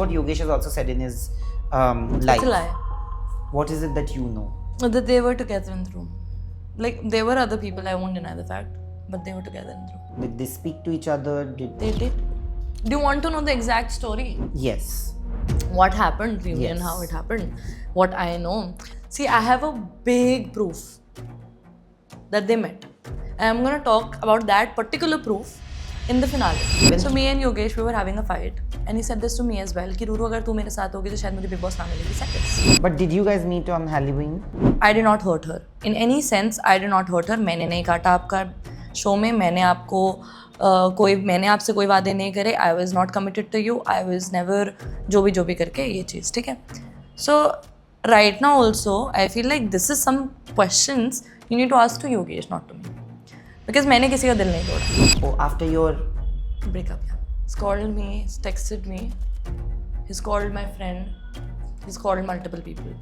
what Yogesh has also said in his life. It's a lie. What is it that you know? That they were together in the room. Like, there were other people, I won't deny the fact, but they were together in the room. Did they speak to each other? They did. Do you want to know the exact story? Yes. What happened, reunion, Yes. how it happened, what I know. See, I have a big proof that they met. And I'm gonna talk about that particular proof in the finale. So me and Yogesh, we were having a fight. And he said this to me as well, कि रूरू अगर तू मेरे साथ होगी तो शायद मुझे Big Boss ना मिलेगी. Said this. But did you guys meet on Halloween? I did not hurt her. In any sense, I did not hurt her. मैंने नहीं काटा आपका शो में. मैंने आपसे कोई वादे नहीं करे. I was not committed to you. I was never जो भी करके ये चीज़, ठीक है. So right now also, I feel like this is some questions you need to ask to Yogesh, not to me. Because मैंने किसी का दिल नहीं तोड़ा. Oh, after your Breakup, yeah. He's called me, he's texted me, he's called my friend, he's called multiple people.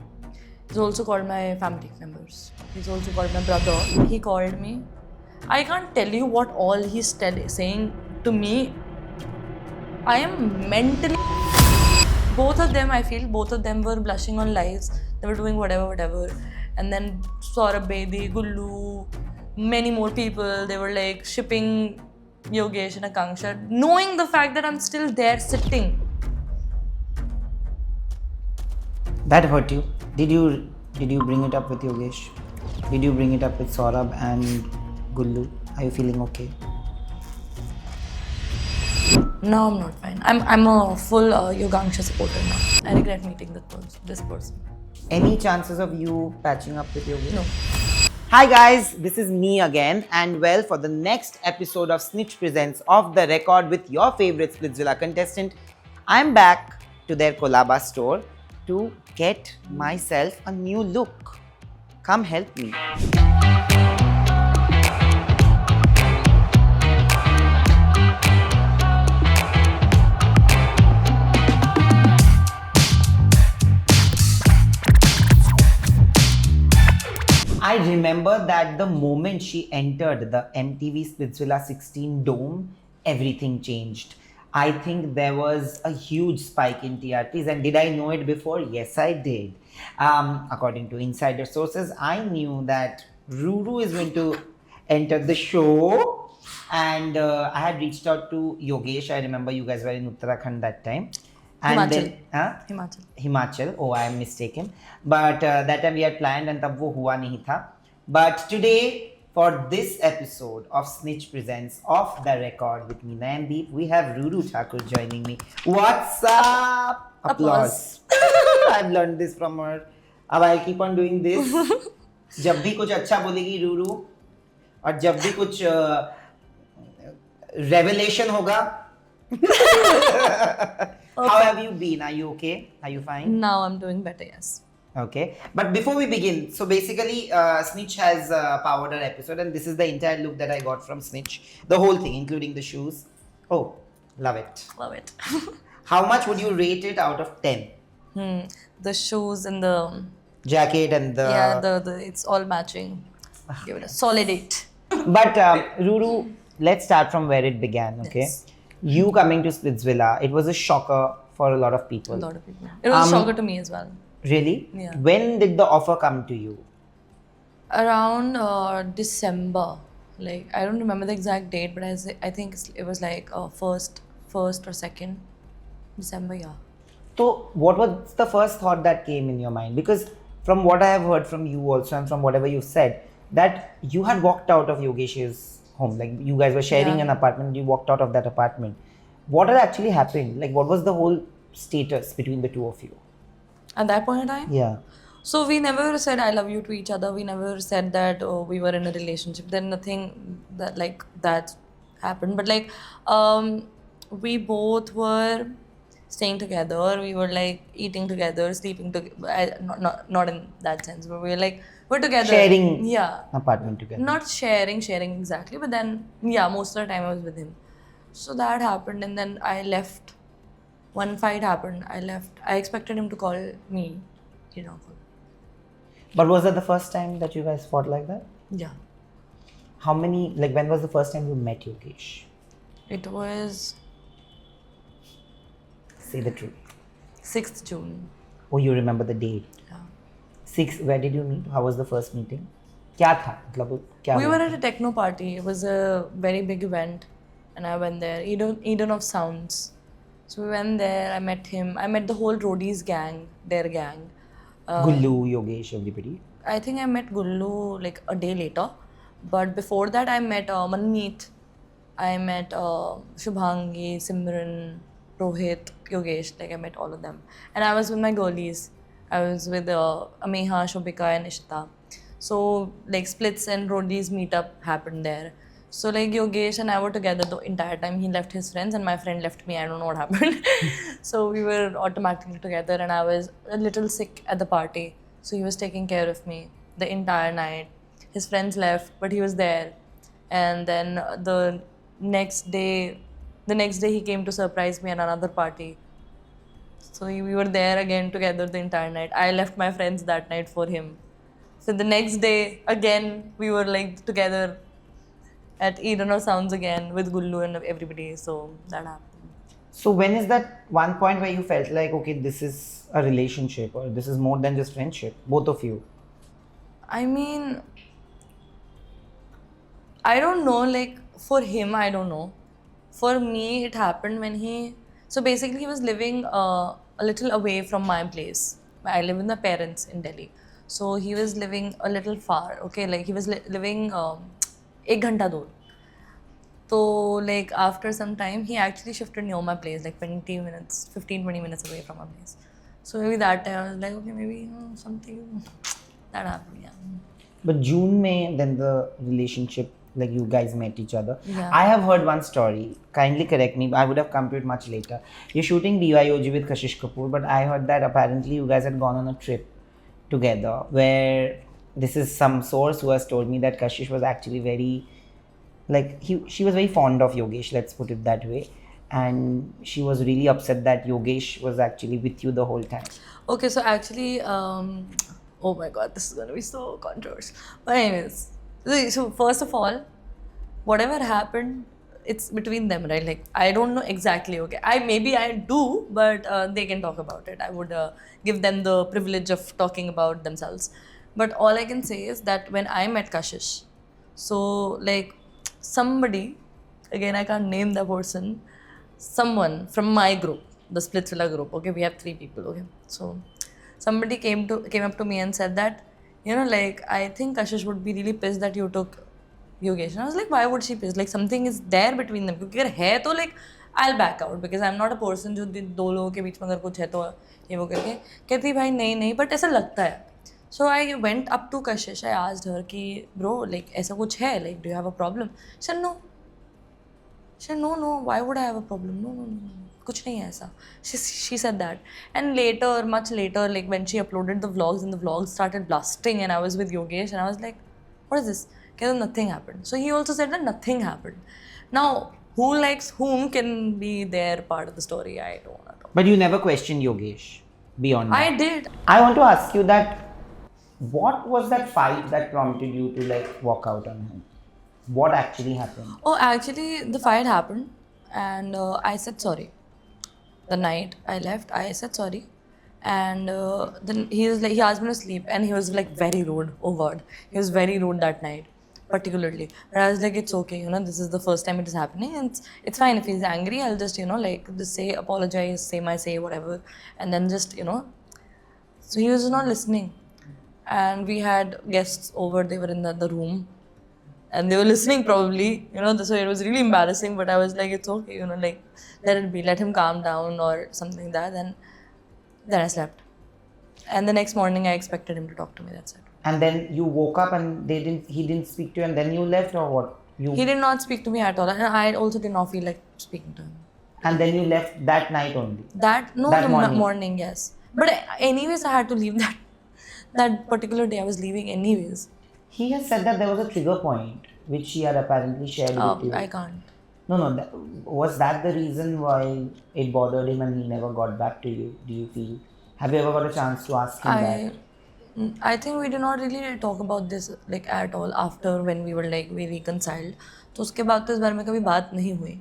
He's also called my family members. He's also called my brother. He called me. I can't tell you what all he's saying to me. I am mentally... Both of them, I feel, both of them were blushing on lives. They were doing whatever. And then Saurabh Bedi, Gullu, many more people, they were like shipping Yogesh and Akanksha, knowing the fact that I'm still there sitting. that hurt you. Did you bring it up with Yogesh? Did you bring it up with Saurabh and Gullu? Are you feeling okay? No, I'm not fine. I'm a full Yogangsha supporter now. I regret meeting this person. Any chances of you patching up with Yogesh? No. Hi guys, this is me again, and well, for the next episode of Snitch Presents Off the Record with your favorite Splitsvilla contestant, I'm back to their Colaba store to get myself a new look. Come help me. I remember that the moment she entered the MTV Splitsvilla 16 dome, everything changed. I think there was a huge spike in TRPs, and did I know it before? Yes, I did. According to insider sources, I knew that Ruru is going to enter the show, and I had reached out to Yogesh. I remember you guys were in Uttarakhand that time. And Himachal. Oh, I am mistaken. But that time we had planned and tab wo hua nahi tha. But today, for this episode of Snitch Presents Off the Record with me, Nayandeep, we have Ruru Thakur joining me. What's up? Applause. I've learned this from her. अब I'll keep on doing this. जब भी कुछ अच्छा बोलेगी रूरू और जब भी कुछ revelation होगा. How have you been? Are you okay? Are you fine? Now I'm doing better, yes. Okay. But before we begin, so basically Snitch has powered our episode, and this is the entire look that I got from Snitch. The whole thing, including the shoes. Oh, love it. Love it. How much would you rate it out of 10? The shoes and the... Jacket and the... Yeah, it's all matching. Give it a solid 8. But Ruru, let's start from where it began, okay? Yes. You coming to Splitsvilla, it was a shocker for a lot of people. A lot of people. It was a shocker to me as well. Really? Yeah. When did the offer come to you? Around December. Like, I don't remember the exact date, but I think it was like first or second December, yeah. So, what was the first thought that came in your mind? Because from what I have heard from you also, and from whatever you said, that you had walked out of Yogesh's home. Like, you guys were sharing an apartment, you walked out of that apartment. What had actually happened? Like, what was the whole status between the two of you? At that point in time? Yeah. So we never said I love you to each other. We never said that we were in a relationship. Then nothing that happened. But like we both were staying together. We were like eating together, sleeping together. Not in that sense, but we were like we're together. Sharing yeah. apartment together. Not sharing exactly. But then most of the time I was with him. So that happened, and then I left. One fight happened. I left. I expected him to call me. But was that the first time that you guys fought like that? Yeah. How many, like when was the first time you met Yogesh? It was... Say the truth. 6th June. Oh, you remember the date? Yeah. 6. Where did you meet? How was the first meeting? क्या था मतलब क्या We हुआ? were at a techno party. It was a very big event, and I went there. Eden of Sounds. So we went there. I met him. I met the whole Roadies gang, their gang. Gullu, Yogesh, everybody. I think I met Gullu like a day later, but before that I met Manmeet. I met Shubhangi, Simran, Rohit, Yogesh. Like I met all of them, and I was with my girlies. I was with Ameha, Shobika, and Ishita. So like splits and Roadies meetup happened there. So like Yogesh and I were together the entire time. He left his friends and my friend left me. I don't know what happened. So we were automatically together, and I was a little sick at the party. So he was taking care of me the entire night. His friends left, but he was there. And then the next day he came to surprise me at another party. So we were there again together the entire night. I left my friends that night for him. So the next day again we were like together at Eden of Sounds again with Gullu and everybody. So that happened. So when is that one point where you felt like, okay, this is a relationship or this is more than just friendship, both of you? I mean, I don't know, like for him, I don't know. For me, it happened when so basically he was living a little away from my place. I live with my parents in Delhi. So he was living a little far, okay? Like he was living 1 घंटा दूर. So like after some time, he actually shifted near my place, like 20 minutes, 15, 20 minutes away from my place. So maybe that time I was like, okay, maybe something that happened, yeah. But June May, then the relationship, like you guys met each other. Yeah. I have heard one story. Kindly correct me. I would have come to it much later. You're shooting BYOG with Kashish Kapoor, but I heard that apparently you guys had gone on a trip together. Where this is some source who has told me that Kashish was actually very, like she was very fond of Yogesh. Let's put it that way. And she was really upset that Yogesh was actually with you the whole time. Okay, so actually, oh my god, this is gonna be so controversial. But anyways, so first of all, whatever happened, it's between them, right? Like I don't know exactly. Okay, maybe I do, but they can talk about it. I would give them the privilege of talking about themselves. But all I can say is that when I met Kashish, so like somebody, again I can't name the person, someone from my group, the Splitsvilla group. Okay, we have 3 people. Okay, so somebody came up to me and said that, you know, like I think Kashish would be really pissed that you took Yogesh. And I was like, why would she piss? Like something is there between them. क्योंकि अगर है तो like I'll back out because I'm not a person जो 2 लोगों के बीच में अगर कुछ है तो ये वो करके कहती भाई नहीं but ऐसा लगता है. So I went up to Kashish. I asked her कि bro like ऐसा कुछ है, like do you have a problem? She said no. She said no, why would I have a problem? No. कुछ नहीं है ऐसा. She said that. And later, much later, like when she uploaded the vlogs and the vlogs started blasting and I was with Yogesh and I was like, what is this? Because nothing happened. So he also said that nothing happened. Now, who likes whom can be their part of the story? I don't know. But you never questioned Yogesh beyond that. I did. I want to ask you that what was that fight that prompted you to like walk out on him? What actually happened? Oh, actually, the fight happened and I said sorry. The night I left, I said sorry. And then he asked me to sleep and he was like very rude. Oh God. He was very rude that night, particularly. But I was like, it's okay, you know, this is the first time it is happening. And it's fine if he's angry. I'll just, you know, like just say, apologize, say my say, whatever. And then just, you know. So he was not listening. And we had guests over, they were in the room. And they were listening probably, you know, so it was really embarrassing, but I was like, it's okay, you know, like, let it be, let him calm down or something like that. Then I slept. And the next morning I expected him to talk to me, that's it. And then you woke up and he didn't speak to you and then you left or what? He did not speak to me at all and I also did not feel like speaking to him. And then you left that night only? That morning, yes. But anyways, I had to leave that particular day. I was leaving anyways. He has said that there was a trigger point which he had apparently shared with you. I can't. No. Was that the reason why it bothered him and he never got back to you? Do you feel? Have you ever got a chance to ask him that? I think we did not really talk about this like at all after when we were like we reconciled. तो उसके बाद तो इस बारे में कभी बात नहीं हुई.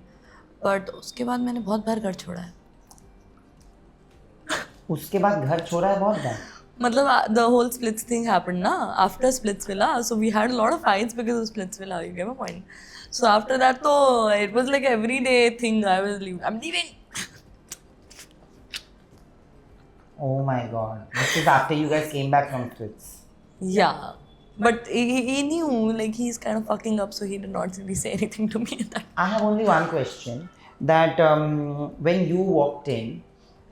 But उसके बाद मैंने बहुत बार घर छोड़ा है. उसके बाद घर छोड़ा है बहुत बार. मतलब the whole splits thing happened na after splits villa, so we had a lot of fights because of splits villa, you get my point. So after that तो it was like everyday thing. I was leaving, I'm leaving. Oh my god. This is after you guys came back from trips. Yeah, but he knew like he's kind of fucking up, so he did not really say anything to me at that. I have only one question. That when you walked in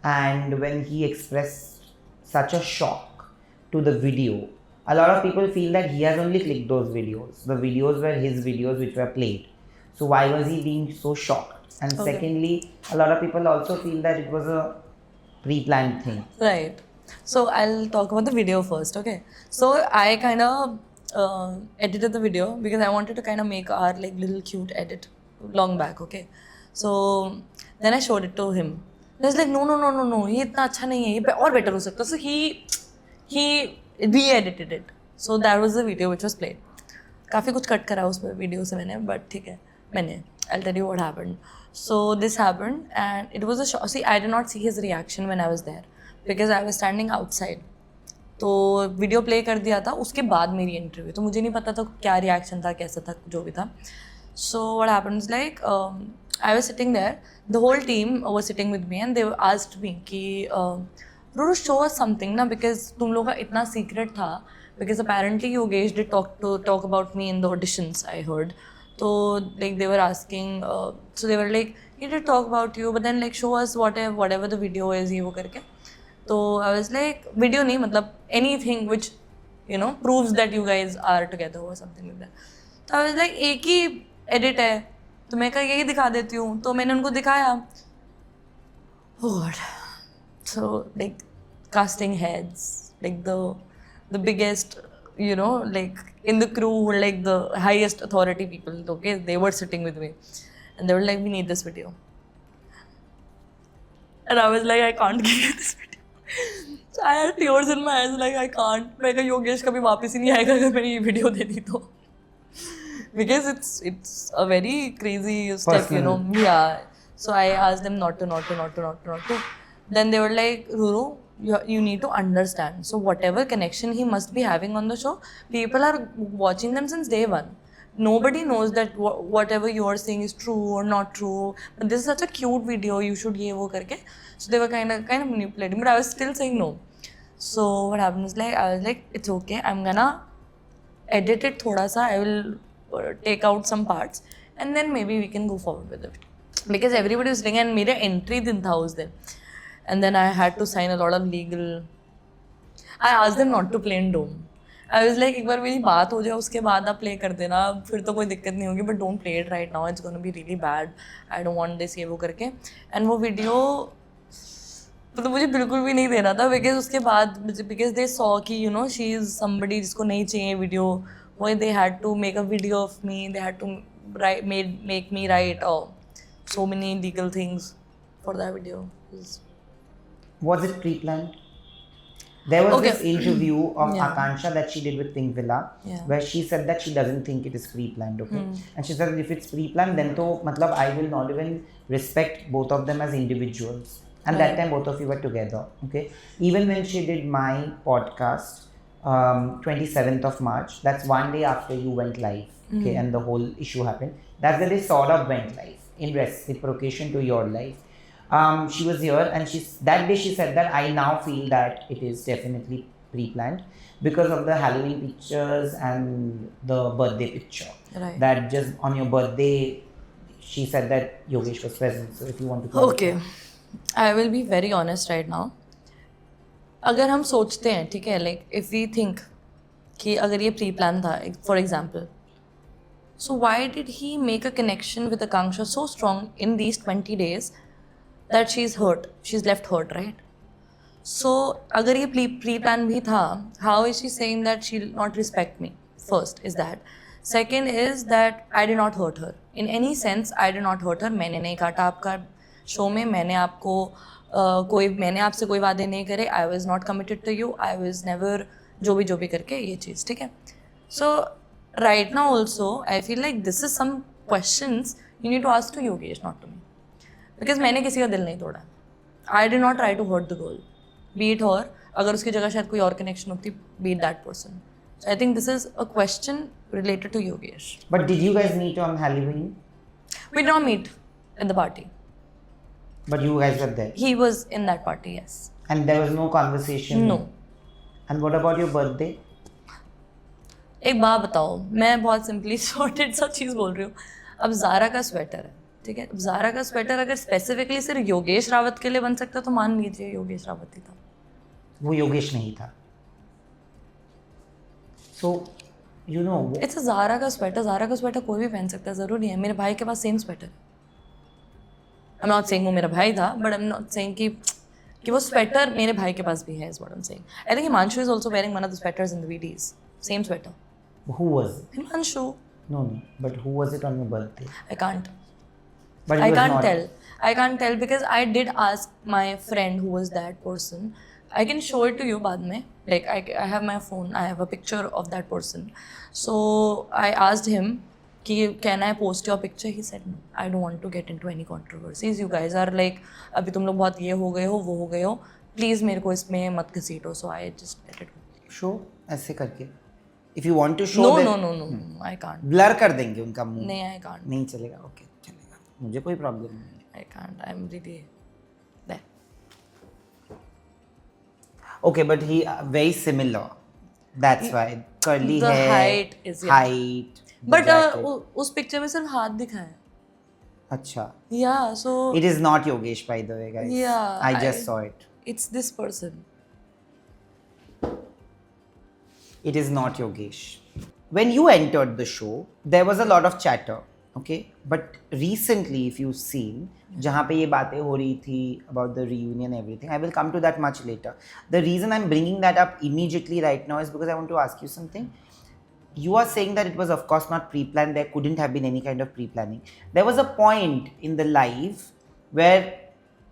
and when he expressed such a shock to the video, a lot of people feel that he has only clicked those videos. The videos were his videos which were played. So why was he being so shocked? And Okay. secondly, a lot of people also feel that it was a pre-planned thing. Right. So I'll talk about the video first, okay? So I kind of edited the video because I wanted to kind of make our like little cute edit long back, okay? So then I showed it to him. He's like, no, ये इतना अच्छा नहीं है, ये और better हो सकता है. So he re-edited it. So that was the video which was played. काफ़ी कुछ कट करा उस वीडियो से मैंने, but ठीक है, मैंने. I'll tell you what happened. So this happened and it was a shock. See, I did not see his reaction when I was there because I was standing outside. तो video play कर दिया था, उसके बाद मेरी entry हुई, तो मुझे नहीं पता था क्या रिएक्शन था, कैसा था, जो भी था. So what happens like I was sitting there, the whole team was sitting with me and they asked me कि रुरू शो अस समथिंग ना, बिकॉज तुम लोगों का इतना सीक्रेट था, because apparently Yogesh did talk about me in the auditions I heard. तो like they were asking, so they were like, he did talk about you, but then like show us whatever the video is, ये वो करके. तो I was like, video नहीं, मतलब anything which you know proves that you guys are together or something like that. तो I was like, एक ही edit है, तो मैं कहा यही दिखा देती हूँ. तो मैंने उनको दिखाया. Oh God. So like casting heads, like the biggest, you know, like in the crew were like the highest authority people, okay? They were sitting with me and they were like, we need this video. And I was like, I can't give you this video. So I had tears in my eyes, like I can't. मैं कहा योगेश कभी वापस ही नहीं आएगा अगर मैंने ये video दे दी तो. Because it's a very crazy step, you know. Yeah. So I asked them not to. Then they were like, Ruru, you need to understand. So whatever connection he must be having on the show, people are watching them since day one. Nobody knows that whatever you are saying is true or not true. But this is such a cute video. You should ye wo karke. So they were kind of manipulating, but I was still saying no. So what happened is like I was like, it's okay. I'm gonna edit it thoda sa. I will take out some parts and then maybe we can go forward with it. Because everybody was saying, and मेरा entry दिन था उस दिन. And then I had to sign a lot of legal. I asked them not to play in Dome. I was like, एक बार मेरी बात हो जाए उसके बाद आप play कर देना, फिर तो कोई दिक्कत नहीं होगी, but don't play it right now. It's going to be really bad. I don't want this ये वो करके. And वो video तो मुझे बिल्कुल भी नहीं देना था, because उसके बाद because they saw कि you know she is somebody जिसको नहीं चाहिए video. Why they had to make a video of me? They had to make me write so many legal things for that video. Was it pre-planned? There was Okay. this interview of Yeah. Akansha that she did with Pink Villa, Yeah. where she said that she doesn't think it is pre-planned, okay? And she said that if it's pre-planned, then to, matlab, I will not even respect both of them as individuals. And that Right. time both of you were together, okay? Even when she did my podcast, 27th of March, that's one day after you went live, okay? And the whole issue happened. That's the day sort of went live in reciprocation to your life. She was here and that day she said that I now feel that it is definitely pre-planned because of the Halloween pictures and the birthday picture. Right. That just on your birthday, she said that Yogesh was present. So if you want to clarify. Okay. I will be very honest right now. अगर हम सोचते हैं, ठीक है, like if we think कि अगर ये pre-planned था, for example, so why did he make a connection with Akanksha so strong in these 20 days that she's hurt, she's left hurt, right? So अगर ये pre-planned भी था, how is she saying that she'll not respect me? First is that. Second is that I did not hurt her. In any sense, I did not hurt her. मैंने नहीं काटा आपका show में, मैंने आपको मैंने आपसे कोई वादे नहीं करे. I was not committed to you. I was never जो भी करके ये चीज़, ठीक है. So right now also, I feel like this is some questions you need to ask to Yogesh, not to me. Because मैंने किसी का दिल नहीं तोड़ा. I did not try to hurt the girl. be it her, अगर उसकी जगह शायद कोई और connection होती, be it that person. So I think this is a question related to Yogesh. But did you guys meet on Halloween? We did not meet at the party. But you guys were there. He was in that party, yes. And there was no conversation? No. And what about your birthday? एक बात बताओ, मैं बहुत simply sorted सा चीज़ बोल रही हूँ. अब ज़ारा का स्वेटर है, ठीक है. अब ज़ारा का स्वेटर अगर स्पेसिफिकली सिर्फ योगेश रावत के लिए बन सकता तो मान लीजिए योगेश रावत ही था. वो योगेश नहीं था. So, you know. It's Zara का स्वेटर कोई भी पहन सकता है, ज़रूरी है. मेरे भाई के पास सेम स्वेटर है. आई एम नॉट सेइंग वो मेरा भाई था, but I am not saying कि वो स्वेटर मेरे भाई के पास भी है, is what I am saying. I think Himanshu is also wearing one of the sweaters in the videos. Same sweater. Who was it? Himanshu. No. But who was it on your birthday? I can't. But I it was can't not. tell. I can't tell because I did ask my friend who was that person. I can show it to you बाद में. Like I have my phone. I have a picture of that person. So I asked him कि can I post your picture? He said no. I don't want to get into any controversies. You guys are like अभी तुम लोग बहुत ये हो गए हो, वो हो गए हो. Please मेरे को इसमें मत घसीटो. So I just let it go. Show ऐसे करके. If you want to show. No. I can't. Blur कर देंगे उनका मुंह. नहीं, I can't. नहीं चलेगा. Okay, चलेगा. मुझे कोई प्रॉब्लम नहीं. I can't. I'm really there. Okay, but he very similar. That's why curly The hair. height is, yeah. height. the But jacket. उस पिक्चर में सिर्फ हाथ दिखा है. अच्छा. Yeah, so It is not Yogesh, by the way, guys. Yeah, I just saw it. it's this person. It is not Yogesh. When you entered the show, there was a lot of chatter, okay? But recently, if you've seen, जहाँ पे ये बातें हो रही थी about the reunion and everything, I will come to that much later. The reason I'm bringing that up immediately right now is because I want to ask you something. You are saying that it was of course not pre-planned. There couldn't have been any kind of pre-planning. There was a point in the live where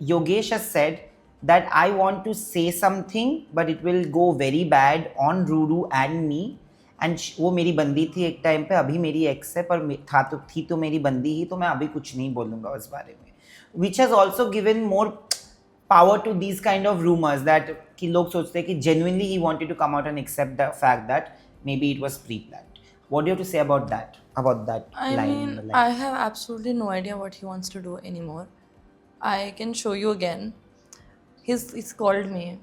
Yogesh has said that I want to say something but it will go very bad on Ruru and me. And वो मेरी बंदी थी एक time पे, अभी मेरी x है, पर थी तो मेरी बंदी ही, तो मैं अभी कुछ नहीं बोलूँगा उस बारे में. Which has also given more power to these kind of rumors that कि लोग सोचते हैं कि genuinely he wanted to come out and accept the fact that maybe it was pre-planned. What do you have to say about that? About that I line? mean, in the line? I have absolutely no idea what he wants to do anymore. I can show you again. He's called me,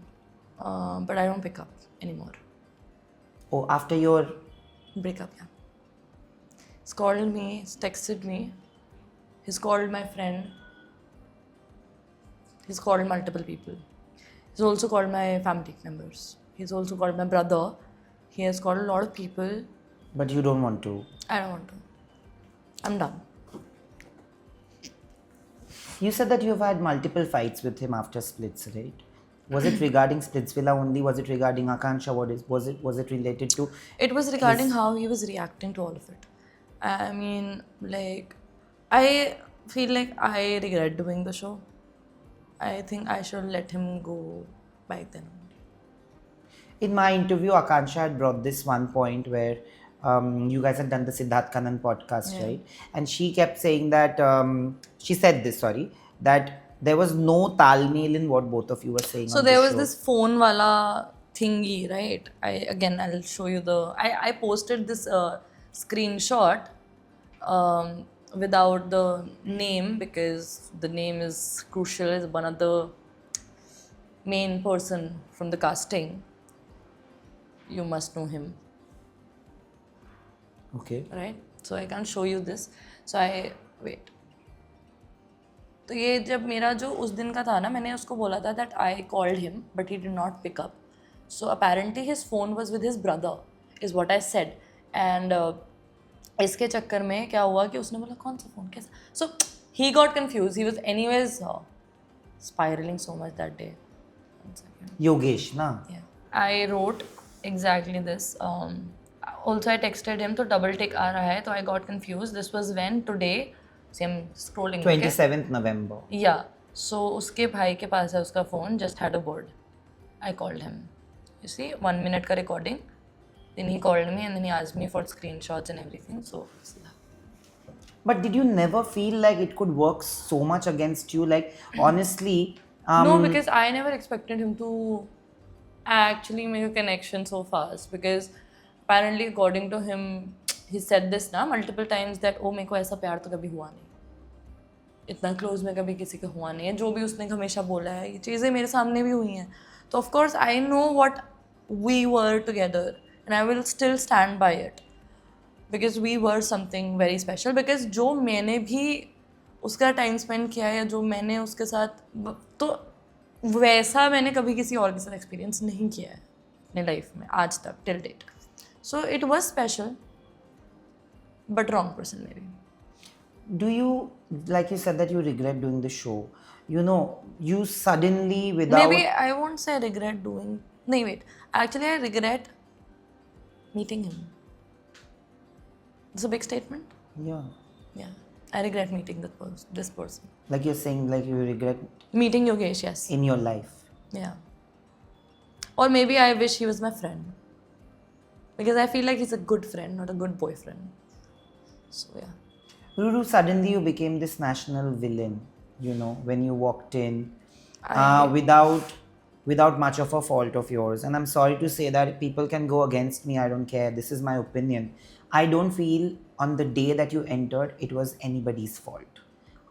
but I don't pick up anymore. Oh, after your Breakup, yeah. He's called me, he's texted me, he's called my friend, he's called multiple people. He's also called my family members. He's also called my brother. He has called a lot of people. But you don't want to. I don't want to. I'm done. You said that you have had multiple fights with him after Splits, right? Was it regarding Splitsvilla only? Was it regarding Akansha? Was it related to? It was regarding how he was reacting to all of it. I mean, like, I feel like I regret doing the show. I think I should let him go back then. In my interview, Akansha had brought this one point where you guys had done the Siddharth Kannan podcast, Yeah. right? And she kept saying that, she said this, that there was no talmel in what both of you were saying. So on there the was show. this phone wala thingy, right? I'll show you I posted this screenshot without the name because the name is crucial. Is one of the main person from the casting. You must know him, Okay. right? So I can't show you this. So I wait. तो ये जब मेरा जो उस दिन का था ना, मैंने उसको बोला था that I called him but he did not pick up. So apparently his phone was with his brother is what I said. And इसके चक्कर में क्या हुआ कि उसने बोला कौन सा फ़ोन कैसा. So he got confused. He was anyways spiraling so much that day. One second. Yogesh, na? Yeah. I wrote exactly this. Also I texted him तो double tick आ रहा है तो I got confused. This was when today. See, I'm scrolling. 27th November. Yeah. So उसके भाई के पास है उसका phone. Just had a word. I called him. You see, 1 minute का recording. Then he called me and then he asked me for screenshots and everything. So But did you never feel like it could work so much against you? Like, honestly, No, because I never expected him to actually make a connection so fast. Because apparently, according to him, he said this ना multiple times that oh मेरे को ऐसा प्यार तो कभी हुआ नहीं, इतना क्लोज में कभी किसी का हुआ नहीं है, जो भी उसने हमेशा बोला है ये चीज़ें मेरे सामने भी हुई हैं. तो of course I know what we were together and I will still stand by it because we were something very special. Because जो मैंने भी उसका टाइम स्पेंड किया है या जो मैंने उसके साथ तो वैसा मैंने कभी किसी और के साथ एक्सपीरियंस नहीं किया है अपने लाइफ में आज तक till date. So it was special but wrong person maybe. Do you, like you said that you regret doing the show, you know, you suddenly without Maybe I won't say regret doing. No, wait. Actually, I regret meeting him. It's a big statement. yeah, Yeah, I regret meeting this person. like you're saying, like you regret Meeting Yogesh, yes. in your life. Yeah. Or maybe I wish he was my friend. Because I feel like he's a good friend, not a good boyfriend. So yeah. Ruru, suddenly you became this national villain, you know, when you walked in without much of a fault of yours. And I'm sorry to say that people can go against me, I don't care. This is my opinion. I don't feel on the day that you entered, it was anybody's fault.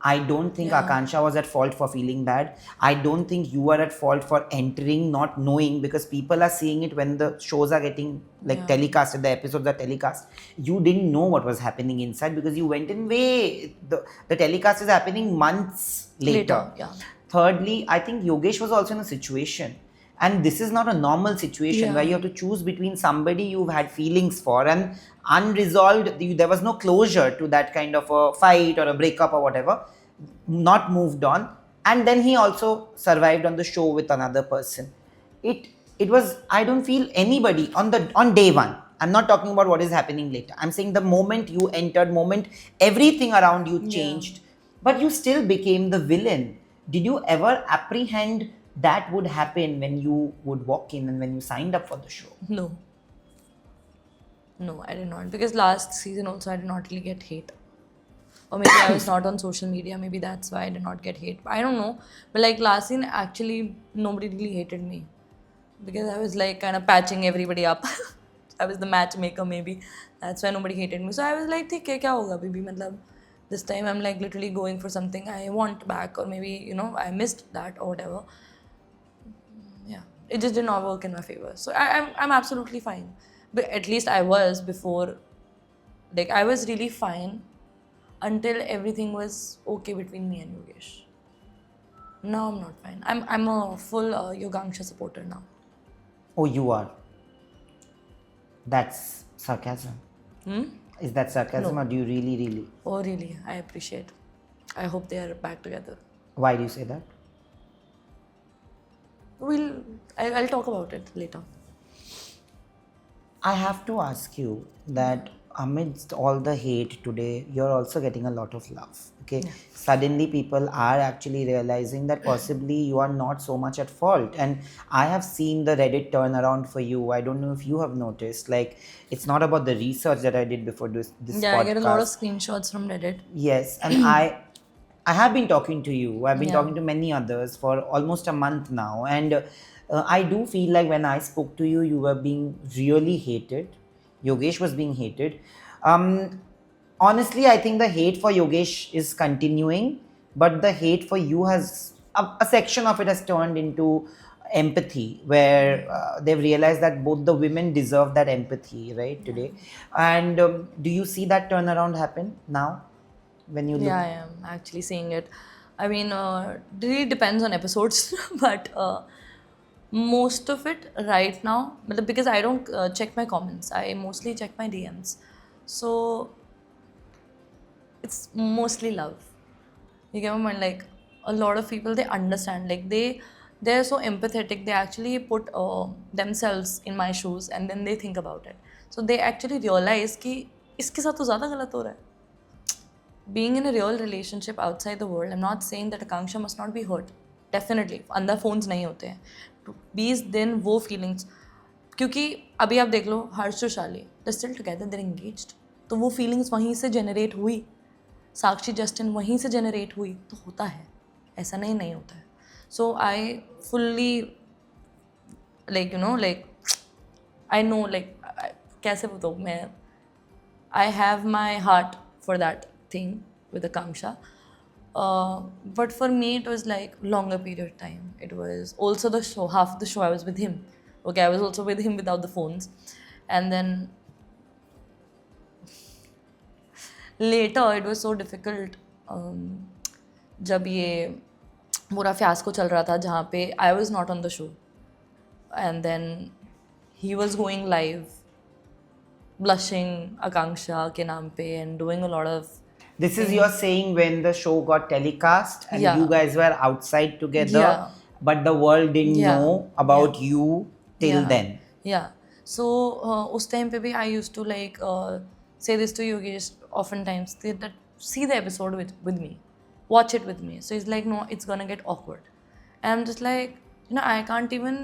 I don't think Yeah. Akansha was at fault for feeling bad. I don't think you were at fault for entering not knowing, because people are seeing it when the shows are getting like Yeah. telecasted, the episodes are telecast. You didn't know what was happening inside because you went in way. The telecast is happening months later. Yeah. Thirdly, I think Yogesh was also in a situation. And this is not a normal situation Yeah. where you have to choose between somebody you've had feelings for and unresolved. There was no closure to that kind of a fight or a breakup or whatever. Not moved on. And then he also survived on the show with another person. It was, I don't feel anybody on day one. I'm not talking about what is happening later. I'm saying the moment you entered, moment everything around you changed, but you still became the villain. Did you ever apprehend that would happen when you would walk in and when you signed up for the show? No. No, I did not. Because last season also I did not really get hate. Or maybe I was not on social media. Maybe that's why I did not get hate. I don't know. But like last season, actually, nobody really hated me. Because I was like kind of patching everybody up. I was the matchmaker maybe. That's why nobody hated me. So I was like, ठीक है क्या होगा अभी भी मतलब this time I'm like literally going for something I want back, or maybe you know I missed that or whatever. Yeah, it just did not work in my favor. So I'm absolutely fine. But at least I was before. Like I was really fine until everything was okay between me and Yogesh. Now I'm not fine. I'm a full Yogangsha supporter now. Oh, you are. That's sarcasm. Is that sarcasm, No. or do you really? Oh really? I appreciate. I hope they are back together. Why do you say that? I'll talk about it later. I have to ask you that amidst all the hate today, you're also getting a lot of love. Okay, suddenly people are actually realizing that possibly you are not so much at fault. And I have seen the Reddit turnaround for you. I don't know if you have noticed. Like, it's not about the research that I did before this Yeah, podcast. I get a lot of screenshots from Reddit. Yes, and I have been talking to you. I've been Yeah. talking to many others for almost a month now, and I do feel like when I spoke to you, you were being really hated. Yogesh was being hated. Honestly, I think the hate for Yogesh is continuing, but the hate for you has a section of it has turned into empathy, where they've realized that both the women deserve that empathy, right? Today, and do you see that turnaround happen now? When you look, Yeah, I am actually seeing it. I mean, it really depends on episodes, but most of it right now, because I don't check my comments, I mostly check my DMs. So it's mostly love. You get my point? Like a lot of people, they understand. Like they're so empathetic. They actually put themselves in my shoes and then they think about it. So they actually realize कि इसके साथ तो ज़्यादा गलत हो रहा है. Being in a real relationship outside the world, I'm not saying that Akanksha must not be hurt. Definitely, अंदर phones नहीं होते हैं. 20 दिन वो feelings, क्योंकि अभी आप देख लो हर्ष और शाली, they're still together, they're engaged. तो वो feelings वहीं से generate हुई. साक्षी जस्टिन वहीं से generate हुई, तो होता है. ऐसा नहीं होता है. So I fully, like, you know, like, I know, like, कैसे बताऊँ मैं, I have my heart for that thing with Akanksha. But for me, it was like longer period of time. It was also the show, half of the show I was with him. Okay, I was also with him without the phones. And then later, it was so difficult. जब ये पूरा fiasco चल रहा था जहाँ पे I was not on the show. And then he was going live, blushing Akanksha ke naam pe and doing a lot of. This is you're saying when the show got telecast and Yeah. you guys were outside together, Yeah. but the world didn't Yeah. know about you till Yeah. then. Yeah. So उस time पे भी I used to like say this to Yogesh oftentimes that see the episode with me, watch it with me. So he's like, no, it's gonna get awkward, and I'm just like, you know, I can't even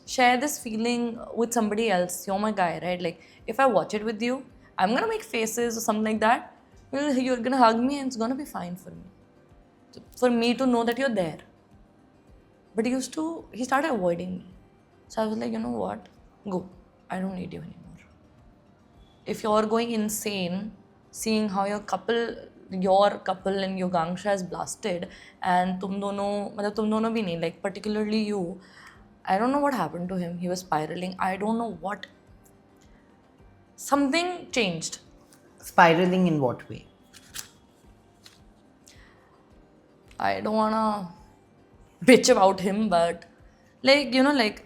share this feeling with somebody else. You're my guy, right? Like if I watch it with you, I'm gonna make faces or something like that. Well, you're gonna hug me and it's gonna be fine for me. For me to know that you're there. But he started avoiding me. So I was like, you know what? Go. I don't need you anymore. If you're going insane, seeing how your couple and Yogangsha is blasted, and तुम दोनों भी नहीं, like particularly you, I don't know what happened to him. He was spiraling. I don't know what. Something changed. Spiraling in what way? I don't wanna bitch about him, but like, you know, like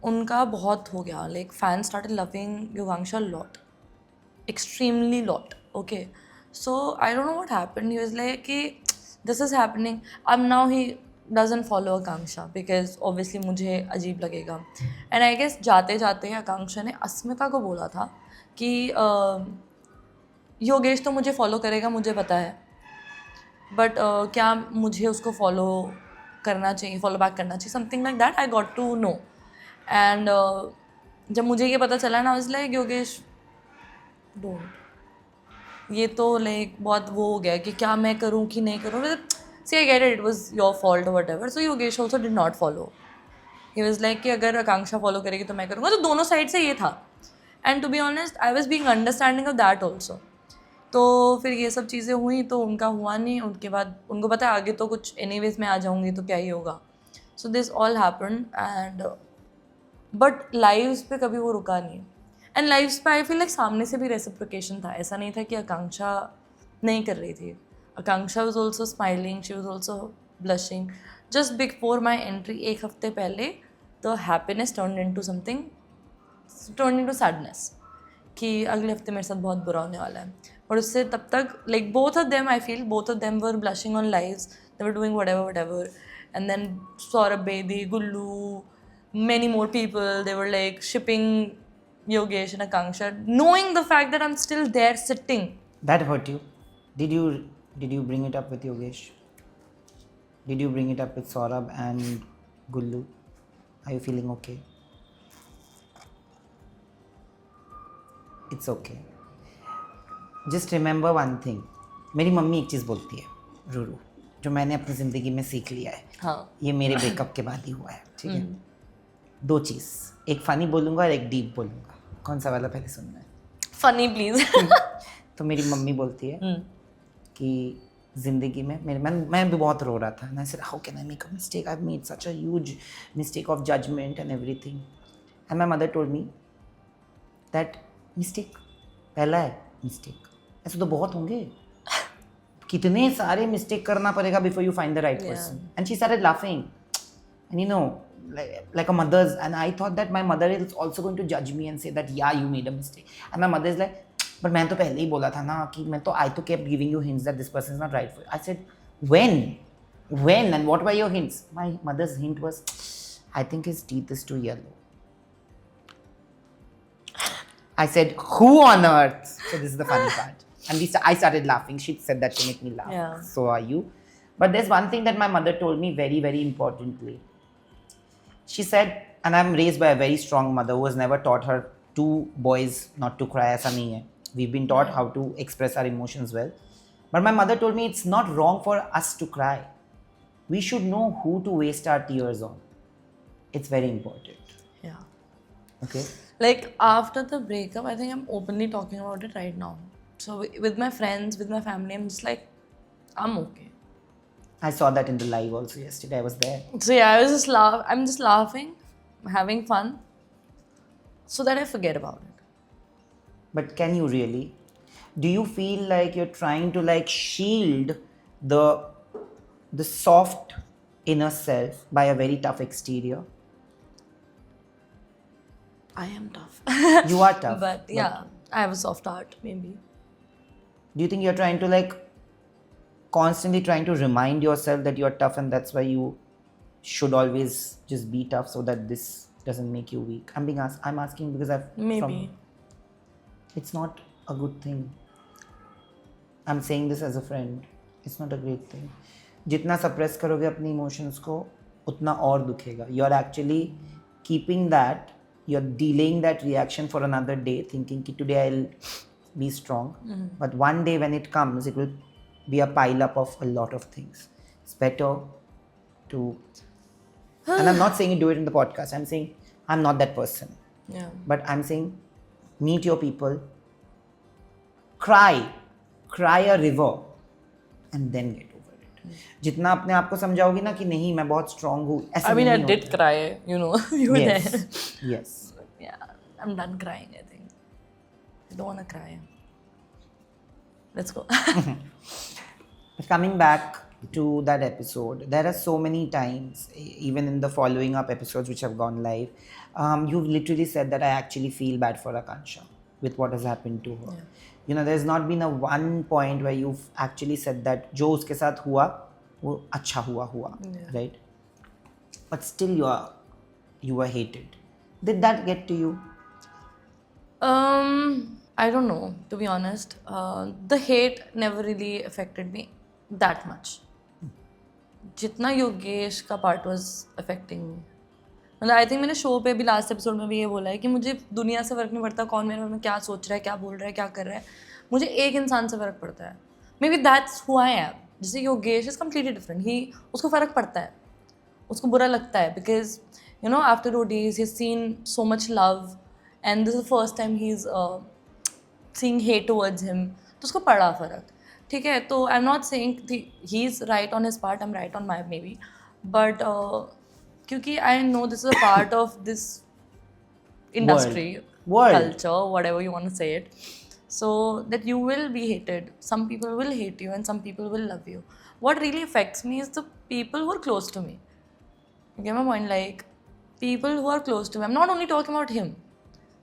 उनका बहुत हो गया. Like fans started loving Yogangsha a lot, extremely lot. Okay, so I don't know what happened. He was like, कि this is happening. Now he doesn't follow Akanksha because obviously मुझे अजीब लगेगा. And I guess जाते जाते Akanksha ने अस्मिता को बोला था कि योगेश तो मुझे फॉलो करेगा, मुझे पता है, बट क्या मुझे उसको फॉलो करना चाहिए, फॉलो बैक करना चाहिए, something like that. I got to know. And जब मुझे ये पता चला ना, I was like, Yogesh don't. ये तो लाइक बहुत वो हो गया कि क्या मैं करूँ कि नहीं करूँ. See I get it was your fault और whatever. So Yogesh also did not follow. He was like कि अगर आकांक्षा फॉलो करेगी तो मैं करूँगा. तो दोनों साइड से ये था. And to be honest, I was being understanding of that also. तो फिर ये सब चीज़ें हुई तो उनका हुआ नहीं. उनके बाद उनको पता है आगे तो कुछ एनीवेज में आ जाऊँगी तो क्या ही होगा. So this all happen. And but lives पे कभी वो रुका नहीं. एंड लाइव्स पे आई फील लाइक सामने से भी रेसिप्रोकेशन था. ऐसा नहीं था कि आकांक्षा नहीं कर रही थी. Akanksha was also smiling, she was also blushing. Just before my entry एक हफ्ते पहले the happiness turn into something, turn into sadness कि अगले हफ्ते मेरे साथ बहुत बुरा होने वाला है. और उससे तब तक like both of them, I feel both of them were blushing on lives. They were doing whatever. And then Saurabh Bedi, Gullu, many more people, they were like shipping Yogesh and Akanksha, knowing the fact that I'm still there sitting. That hurt you? Did you bring it up with Yogesh? Did you bring it up with Saurabh and Gullu? Are you feeling okay? It's okay. Just remember one thing. मेरी mummy एक चीज़ बोलती है, रूरू, जो मैंने अपनी ज़िंदगी में सीख लिया है. हाँ. ये मेरे ब्रेकअप के बाद ही हुआ है. ठीक है. दो चीज़, एक फ़नी बोलूँगा और एक डीप बोलूँगा. कौन सा वाला पहले सुनना है? Funny please. तो मेरी मम्मी बोलती है कि ज़िंदगी में मैं भी बहुत रो रहा था. I said, how can I make a mistake? I've made such a huge mistake of judgment and everything. And my mother told me that mistake पहला है mistake. ऐसे तो बहुत होंगे. कितने सारे मिस्टेक करना पड़ेगा before you find the right person. And she started laughing. And you know, like a mother's, and I thought that my mother is also going to judge me and say that yeah, you made a mistake. And my mother is like, but मैं तो पहले ही बोला था ना कि I तो kept giving you hints that this person is not right for you. I said, when and what were your hints? My mother's hint was, I think his teeth is too yellow. I said, who on earth? So this is the funny part. And I started laughing. She said that to make me laugh. Yeah. So are you. But there's one thing that my mother told me very, very importantly. She said, and I'm raised by a very strong mother who has never taught her two boys not to cry. Aisa nahi hai. We've been taught how to express our emotions well. But my mother told me it's not wrong for us to cry. we should know who to waste our tears on. It's very important. Yeah. Okay. Like after the breakup, I think I'm openly talking about it right now. So with my friends, with my family, I'm just like, I'm okay. I saw that in the live also yesterday. I was there. So yeah, I'm just laughing, having fun, so that I forget about it. But can you really? Do you feel like you're trying to like shield the soft inner self by a very tough exterior? I am tough. You are tough. But yeah, I have a soft heart, maybe. Do you think you're trying to like constantly trying to remind yourself that you're tough and that's why you should always just be tough so that this doesn't make you weak? I'm asking because Maybe. it's not a good thing. I'm saying this as a friend. It's not a great thing. जितना suppress करोगे अपनी emotions को उतना और दुखेगा. You're actually keeping that, you're delaying that reaction for another day, thinking कि today I'll be strong. But one day when it comes, it will be a pile up of a lot of things. It's better to, and I'm not saying you do it in the podcast. I'm saying I'm not that person. Yeah. But I'm saying meet your people, cry a river, and then get over it. जितना अपने आप को समझाओगी ना कि नहीं मैं बहुत strong हूँ, ऐसा I mean, I नहीं did होता. cry, you know, you were Yes, there. yes. Yeah, I'm done crying, I think. I don't want to cry. Let's go. But coming back to that episode, there are so many times, even in the following up episodes which have gone live, you've literally said that I actually feel bad for Akanksha with what has happened to her. Yeah. You know, there's not been a one point where you've actually said that जो उसके साथ हुआ वो अच्छा हुआ, Yeah. right? But still you were hated. Did that get to you? I don't know, to be honest. The hate never really affected me that much. जितना योगेश का part was affecting मी, मतलब आई थिंक मैंने show पे भी last episode में भी ये बोला है कि मुझे दुनिया से फ़र्क नहीं पड़ता कौन मेरे बारे में क्या सोच रहा है, क्या बोल रहा है, क्या कर रहा है, मुझे एक इंसान से फ़र्क पड़ता है. May be that's who I am. जैसे योगेश इज़ कम्प्लीटली डिफरेंट. उसको फ़र्क पड़ता है, उसको बुरा लगता है because you know after ODs he seen so much love and this is the first time he is seeing hate towards him. तो उसको पड़ा फ़र्क. ठीक है, तो I am not saying he is right on his part, I am right on my maybe, but क्योंकि I know this is a part of this industry, World. culture, whatever you want to say it, so that you will be hated. Some people will hate you and some people will love you. What really affects me is the people who are close to me. You get my point? Like, people who are close to me. I'm not only talking about him.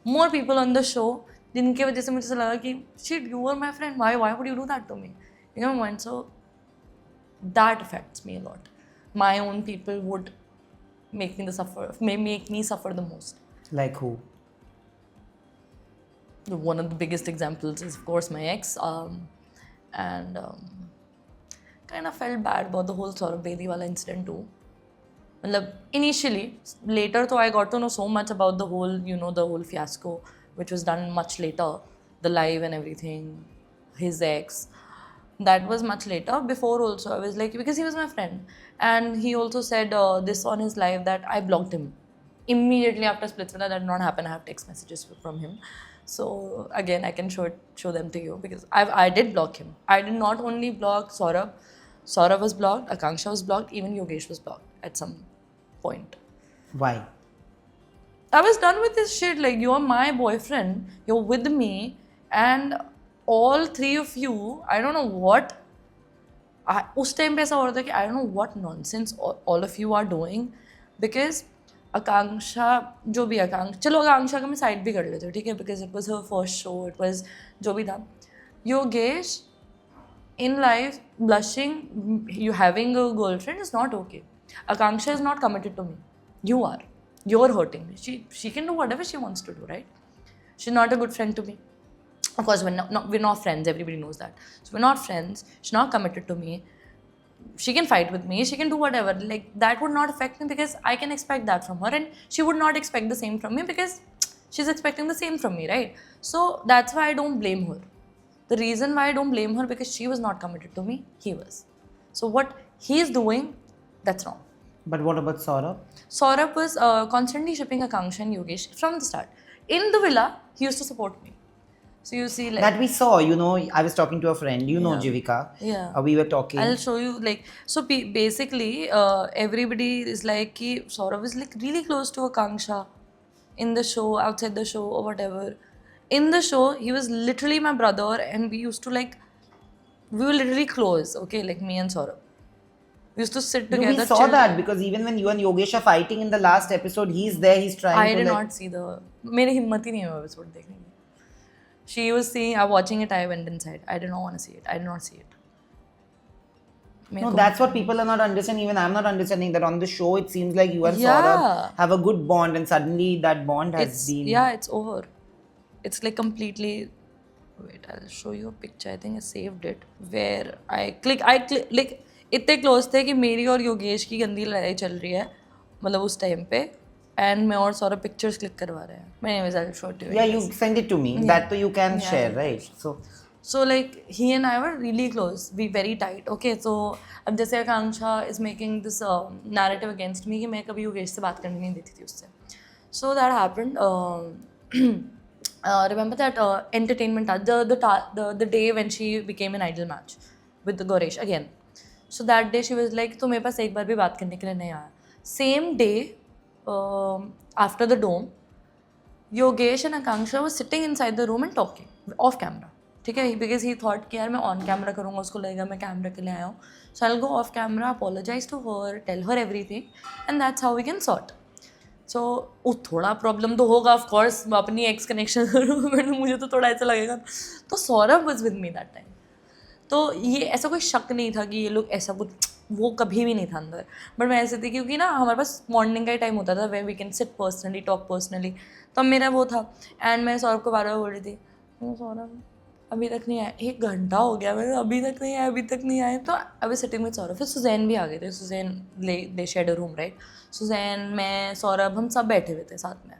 More people on the show, जिनके वजह से मुझे ऐसा लगा कि shit, you were my friend. Why would you do that to me? You get my point? So that affects me a lot. My own people would make me suffer the most. Like who? One of the biggest examples is, of course, my ex. And kind of felt bad about the whole Saurabh Bediwala incident too. Initially, later, though, I got to know so much about the whole, the whole fiasco, which was done much later, the live and everything, his ex. That was much later. Before also, I was like, because he was my friend. And he also said this on his live that I blocked him. Immediately after Splitsvilla, that did not happen. I have text messages from him. So again, I can show them to you because I did block him. I did not only block Saurabh. Saurabh was blocked, Akanksha was blocked, even Yogesh was blocked at some point. Why? I was done with this shit. Like, you're my boyfriend, you're with me, and all three of you, I don't know what. उस time पे ऐसा हो रहा था कि I don't know what nonsense all of you are doing, because आकांक्षा जो भी चलो आकांक्षा का मैं साइड भी कर लेती हूँ, ठीक है, because it was her first show, it was जो भी था. Yogesh in life blushing, you having a girlfriend is not okay. Akanksha is not committed to me. You are hurting me. She can do whatever she wants to do, right? She's not a good friend to me. Of course, we're not friends. Everybody knows that. So we're not friends. She's not committed to me. She can fight with me, she can do whatever, like that would not affect me because I can expect that from her, and she would not expect the same from me because she's expecting the same from me, right? So that's why I don't blame her. The reason why I don't blame her, because she was not committed to me, he was. So what he's doing, That's wrong. But what about Saurabh? Saurabh was constantly shipping Akanksha and Yogesh from the start. In the villa, he used to support me. So you see, like That we saw, you know, I was talking to a friend, you know, Yeah. Jivika. Yeah. We were talking. I'll show you like so. Basically, everybody is like ki Saurabh is like really close to Akanksha in the show, outside the show, or whatever. In the show, he was literally my brother, and we used to like we were literally close. Okay, like me and Saurabh. We used to sit No, together. we saw chill that together. because even when you and Yogesh are fighting in the last episode, he's there, he's trying I to did like... not see the. मेरी हिम्मत ही नहीं हुआ episode देखने की. She was seeing, watching it. I went inside. I did not want to see it. I did not see it. No, that's what people are not understanding. Even I'm not understanding that on the show it seems like you and Yeah. Saurabh have a good bond, and suddenly that bond has It's been... it's over. It's like completely. Wait, I'll show you a picture. I think I saved it where I click like इतने close थे कि मेरी और योगेश की गंदी लड़ाई चल रही है मतलब उस टाइम पे एंड मैं और सारा पिक्चर्स क्लिक करवा रहे हैं. मैं anyways I'll show it to you. Yeah, you send it to me. That you can share, right? So like he and I were really close, we very tight. Okay, so अब जैसे आकांक्षा is making this narrative against me कि मैं कभी योगेश से बात करने नहीं देती थी उससे. So that happened. Remember that entertainment the day when she became an idol match with the Goresh again. So that day she was like तो मेरे पास एक बार भी बात करने के लिए नहीं आया. Same day after the dome, Yogesh and Akanksha were sitting inside the room and talking off camera. ठीक है, because he thought कि यार मैं on camera करूँगा उसको लगेगा मैं camera के लिए आया हूँ. So I'll go off camera, apologize to her, tell her everything, and that's how we can sort. So थोड़ा प्रॉब्लम तो होगा ऑफ कोर्स, अपनी एक्स कनेक्शन करूँ मुझे तो थोड़ा ऐसा लगेगा. तो Saurabh was with me that time. तो ये ऐसा कोई शक नहीं था कि ये लोग ऐसा कुछ, वो कभी भी नहीं था अंदर. बट मैं ऐसे थी क्योंकि ना हमारे पास मॉर्निंग का ही टाइम होता था way we can sit personally talk personally. तो मेरा वो था एंड मैं सौरभ को बार बार बोल रही थी सौरभ अभी तक नहीं आया, 1 घंटा हो गया मैं अभी तक नहीं आया, अभी तक नहीं आया. तो अभी सिटिंग विद सौरभ. फिर सुजैन भी आ गए थे. Suzanne they shared a room right. Suzanne, मैं, सौरभ, हम सब बैठे हुए थे साथ में.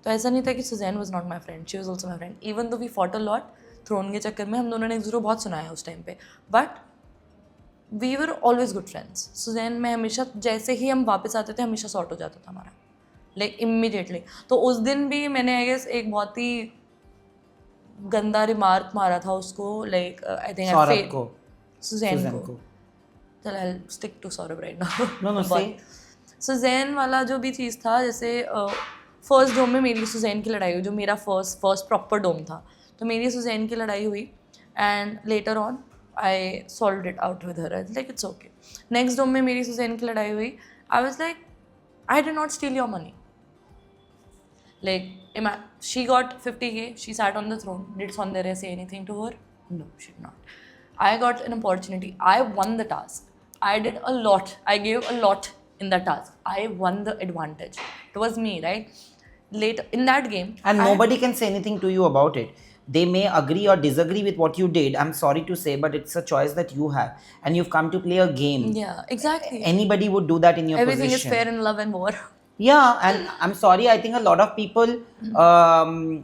तो ऐसा नहीं था कि Suzanne was not my friend, she was also my friend. Even though we fought a lot throne के चक्कर में हम दोनों ने एक दूसरे को बहुत सुनाया उस टाइम पे, but we were always good friends. Suzanne में हमेशा जैसे ही हम वापस आते थे हमेशा सॉर्ट हो जाता था हमारा, लाइक इमीडिएटली. तो उस दिन भी मैंने आई गेस एक बहुत ही गंदा रिमार्क मारा था उसको, लाइक आई थिंक Saurabh को, सुजैन Suzanne को. को. चल I stick to Saurabh right now. No, no, say. Suzanne वाला जो भी चीज़ था, जैसे फर्स्ट डोम में मेरी सुजैन की लड़ाई हुई, जो मेरा फर्स्ट प्रॉपर डोम था. तो मेरी सुजैन की लड़ाई हुई and later on I solve it out with her, like it's okay. Next dome में मेरी सुजैन की लड़ाई हुई. I was like I did not steal your money. Like, she got 50K, she sat on the throne. Did Saundarya say anything to her? No, she did not. I got an opportunity. I won the task. I did a lot. I gave a lot in that task. I won the advantage. It was me, right? Later, in that game... And nobody can say anything to you about it. They may agree or disagree with what you did. I'm sorry to say, but it's a choice that you have. And you've come to play a game. Yeah, exactly. Anybody would do that in your Everything position. is fair in love and war. Yeah, and I'm sorry, I think a lot of people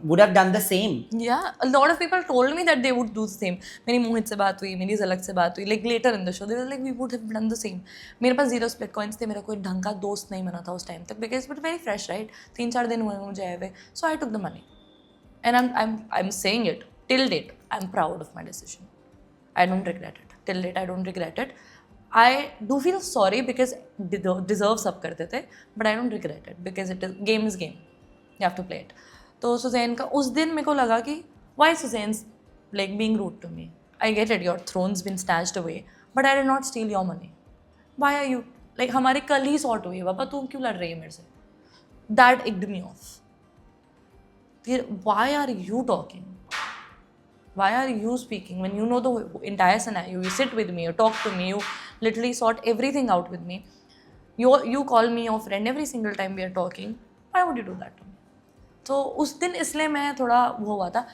would have done the same. Yeah, a lot of people told me that they would do the same. मेरी मोहित से बात हुई, मेरी झलक से बात हुई, like later in the show they were like we would have done the same. मेरे पास 0 split coins थे, मेरा कोई ढंग का दोस्त नहीं बना था उस टाइम तक, because it was very fresh, right? 3-4 दिन हुए मुझे आए हुए, so I took the money, and I'm saying it till date. I'm proud of my decision. I don't regret it. Till date, I don't regret it. I do feel sorry because deserve सब करते थे, but I don't regret it because it is game is game. You have to play it. तो Suzanne का उस दिन मेरे को लगा कि why Suzanne's like being rude to me? I get it, your throne's been snatched away, but I did not steal your money. Why are you like हमारी कल ही सॉर्ट हुई है पापा, तुम क्यों लड़ रही है मेरे से? That icked me off. Why are you talking? Why are you speaking when you know the entire scenario? You sit with me, you talk to me, you literally sort everything out with me. You call me your friend every single time we are talking. Why would you do that to me? तो उस दिन इसलिए मैं थोड़ा वो हुआ था.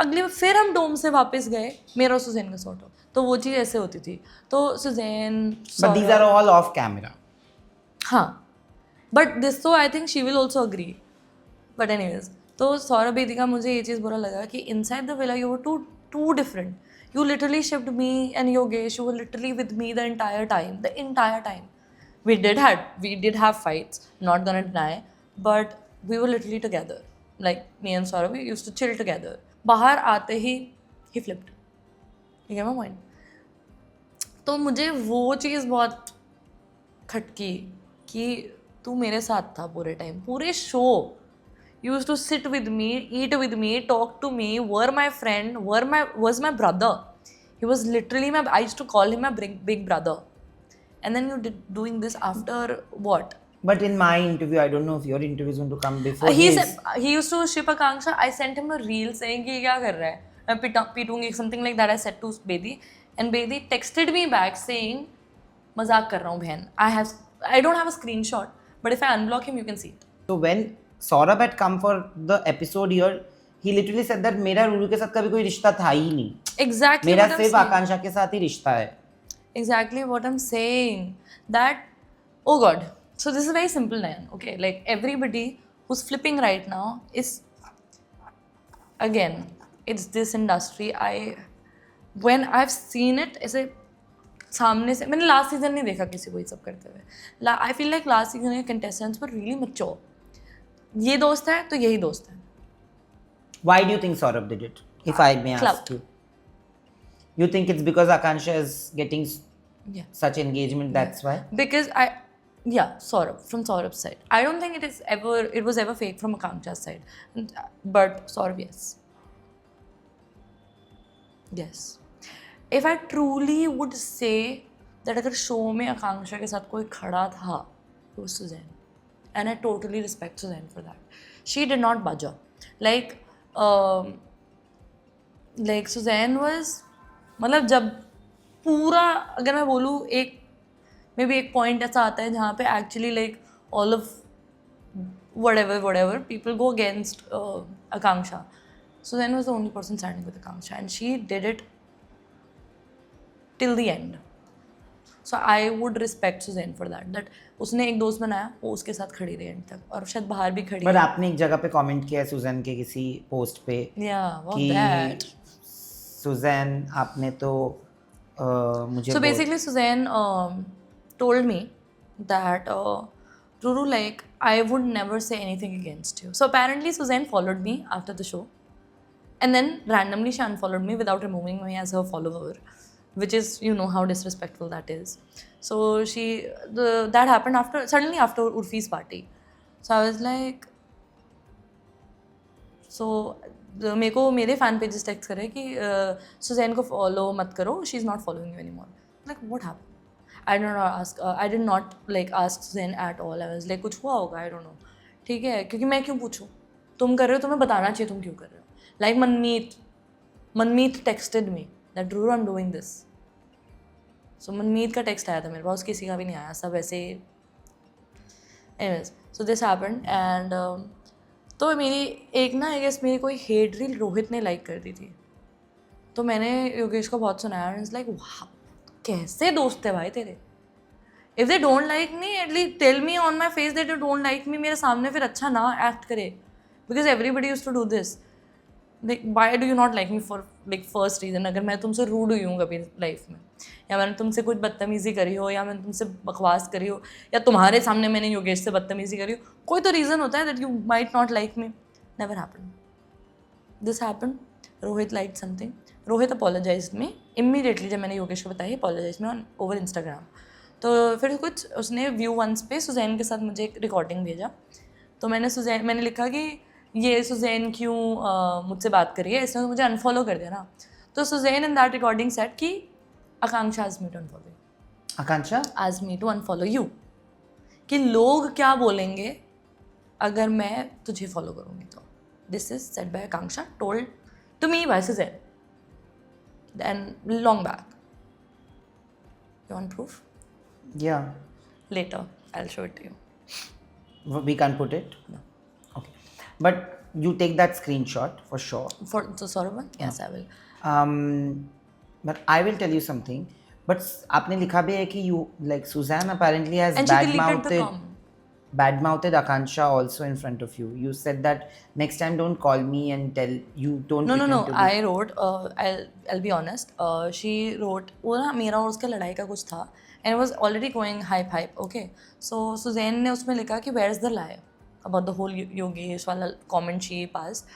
अगले फिर हम डोम से वापस गए, मेरा और सुजैन का सॉर्ट हो, तो वो चीज़ ऐसे होती थी. तो Suzanne, But these are all off camera. हाँ, बट दिस तो I think she will also agree. But anyways, तो सौरभ बेदी का मुझे ये चीज़ बुरा लगा कि inside the villa you were too different. You literally shipped me and Yogesh. You were literally with me the entire time. we did have fights, not gonna deny, but we were literally together. Like me and Saurabh, we used to chill together. बाहर आते ही he flipped. You get my point? तो मुझे वो चीज़ बहुत खटकी कि तू मेरे साथ था पूरे टाइम, पूरे show. You used to sit with me, eat with me, talk to me, were my friend, was my brother. He was literally I used to call him my big brother. And then you doing this after what? But in my interview, I don't know if your interview is going to come before He his. said he used to ship Akanksha. I sent him a reel saying कि क्या कर रहा है? मैं पीटूंगी, something like that. I said to Bedi, and Bedi texted me back saying मजाक कर रहा हूँ बहन. I don't have a screenshot, but if I unblock him, you can see it. So when Saurabh had come for the episode here, he literally said that मेरा रूरू के साथ कभी कोई रिश्ता था ही नहीं. Exactly. मेरा what I'm सिर्फ saying. आकांक्षा के साथ ही रिश्ता है. Exactly what I'm saying. That, oh God. So this is very simple, Nayan. Okay, like everybody who's flipping right now is, again, it's this industry. When I've seen it, ऐसे सामने से मैंने last season नहीं देखा किसी को ये सब करते हुए. I feel like last season के contestants were really mature. ये दोस्त है तो यही दोस्त है. Why do you think Saurabh did it? If I may ask Clout. you. You think it's because Akansha is getting Yeah. such engagement, that's why? Because Saurabh, from Saurabh's side. I don't think it was ever fake from Akanksha's side. But Saurabh, yes. Yes. If I truly would say that अगर show में आकांक्षा के साथ कोई खड़ा था, it was Suzanne. And I totally respect Suzanne for that. She did not budge. Like Suzanne was, मतलब जब पूरा अगर मैं बोलूँ एक पॉइंट ऐसा आता है जहाँ पे actually like all of whatever people go against Akanksha. Suzanne was the only person standing with Akanksha, and she did it till the end. So I would respect Suzanne for that. That उसने एक दोस्त बनाया, वो उसके साथ खड़ी रही and तक, और शायद बाहर भी खड़ी. But आपने एक जगह पे कमेंट किया है सुजैन के किसी पोस्ट पे. Yeah, what कि that? सुजैन आपने तो मुझे So basically, Suzanne told me that Ruru, like, I would never say anything against you. So apparently, Suzanne followed me after the show, and then randomly she unfollowed me without removing me as her follower, which is, you know how disrespectful that is. So that happened suddenly after Urfi's party. So I was like, मेरे को मेरे fan pages text करे कि Suzanne को follow मत करो, she is not following you anymore. Like what happened? I did not like ask Suzanne at all. I was like कुछ हुआ होगा, I don't know. ठीक है, क्योंकि मैं क्यों पूछूं? तुम कर रहे हो, तुम्हें बताना चाहिए तुम क्यों कर रहे हो. Like Manmeet texted me that Ruru, I'm doing this. So Manmeet का text आया था मेरे पास, किसी का भी नहीं आया, सब ऐसे. Anyways, so this happened and तो मेरी एक ना, I guess मेरी कोई हेट रील रोहित ने लाइक कर दी थी, तो मैंने योगेश को बहुत सुनाया and it's like wow, कैसे दोस्त है भाई तेरे. If they don't like me, at least tell me on my face that you don't like me. मेरे सामने फिर अच्छा ना act करे, because everybody used to do this. Like why do you not like me for like first reason? अगर मैं तुमसे rude हुई हूँ कभी लाइफ में, या मैंने तुमसे कुछ बदतमीजी करी हो, या मैंने तुमसे बकवास करी हो, या तुम्हारे सामने मैंने योगेश से बदतमीजी करी हो, कोई तो रीज़न होता है that you might not like me. Never happened. This happened. Rohit liked something. Rohit apologized me immediately जब मैंने योगेश को बताया, apologized me on over Instagram. तो फिर कुछ उसने व्यू वंस पे सुजैन के साथ मुझे एक रिकॉर्डिंग भेजा, तो मैंने लिखा कि ये सुजैन क्यों मुझसे बात करी है, इसने मुझे अनफॉलो कर दिया ना. तो Suzanne in that recording said कि Akanksha asked me to unfollow you. Akanksha asked me to unfollow you, कि लोग क्या बोलेंगे अगर मैं तुझे फॉलो करूँगी तो. This is set by Akanksha, told to me by Suzanne, and long back. You want proof? Yeah. Later, I'll show it to you. We can't put it? No. Okay. But you take that screenshot for sure. For the Saurabh one? Yes, I will. But I will tell you something. But आपने लिखा भी है कि you like Suzanne apparently has And she deleted the comment. badmouthed Akansha also in front of you. You said that next time don't call me and tell you don't. No. I wrote. I'll be honest. She wrote. वो ना मेरा और उसका लड़ाई का कुछ था, and it was already going hype. Okay, so Suzanne ने उसमें लिखा कि where's the lie about the whole Yogesh वाला comment she passed,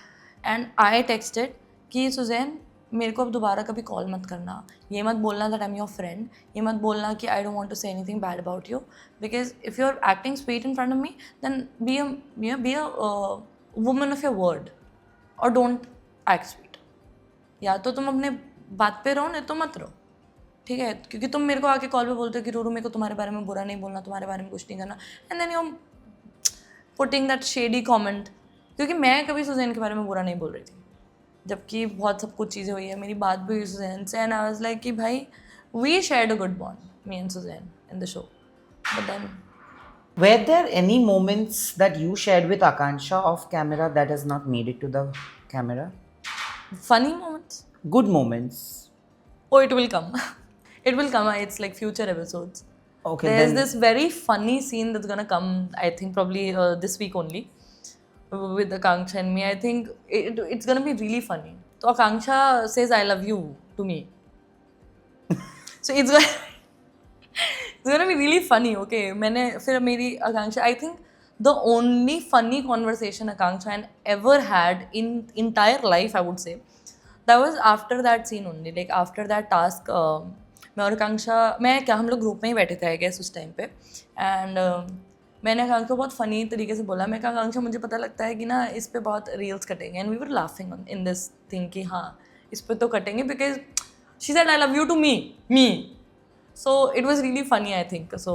and I texted कि Suzanne मेरे को अब दोबारा कभी कॉल मत करना, ये मत बोलना that I'm your friend, ये मत बोलना कि I don't want to say anything bad about you, because if you're acting sweet in front of me, then be a woman of your word, or don't act sweet. या तो तुम अपने बात पे रहो, नहीं तो मत रहो, ठीक है? क्योंकि तुम मेरे को आके कॉल पे बोलते हो कि रूरू मेरे को तुम्हारे बारे में बुरा नहीं बोलना, तुम्हारे बारे में कुछ नहीं करना, and then you putting that shady comment. क्योंकि मैं कभी सुजैन के बारे में बुरा नहीं बोल रही थी, जबकि बहुत सब कुछ चीज़ें हुई है, मेरी बात भी हुई सुजैन से, एंड आई वाज लाइक कि भाई we shared a good bond, me and Suzanne, in the show. But then Were there any moments that you shared with Akansha off camera that has not made it to the camera? funny moments, Good moments. oh, it will come. It will come. It's like future episodes. Okay, There's then this very funny scene that's gonna come, I think probably this week only, with Akanksha and me. I think it's gonna be really funny. So Akanksha says I love you to me. So it's gonna be really funny. Okay, मैंने फिर मेरी Akanksha, I think the only funny conversation Akanksha and ever had in entire life, I would say, that was after that scene only. Like after that task, मैं और आकांक्षा, हम लोग group में ही बैठे थे आई गेस उस टाइम पे, and मैंने आकांक्षा को बहुत फ़नी तरीके से बोला, मैं कहा आकांक्षा मुझे पता लगता है कि ना इस पे बहुत रील्स कटेंगे, and we were laughing in this thing कि हाँ इस पे तो कटेंगे, because she said I love you to me, so it was really funny I think. So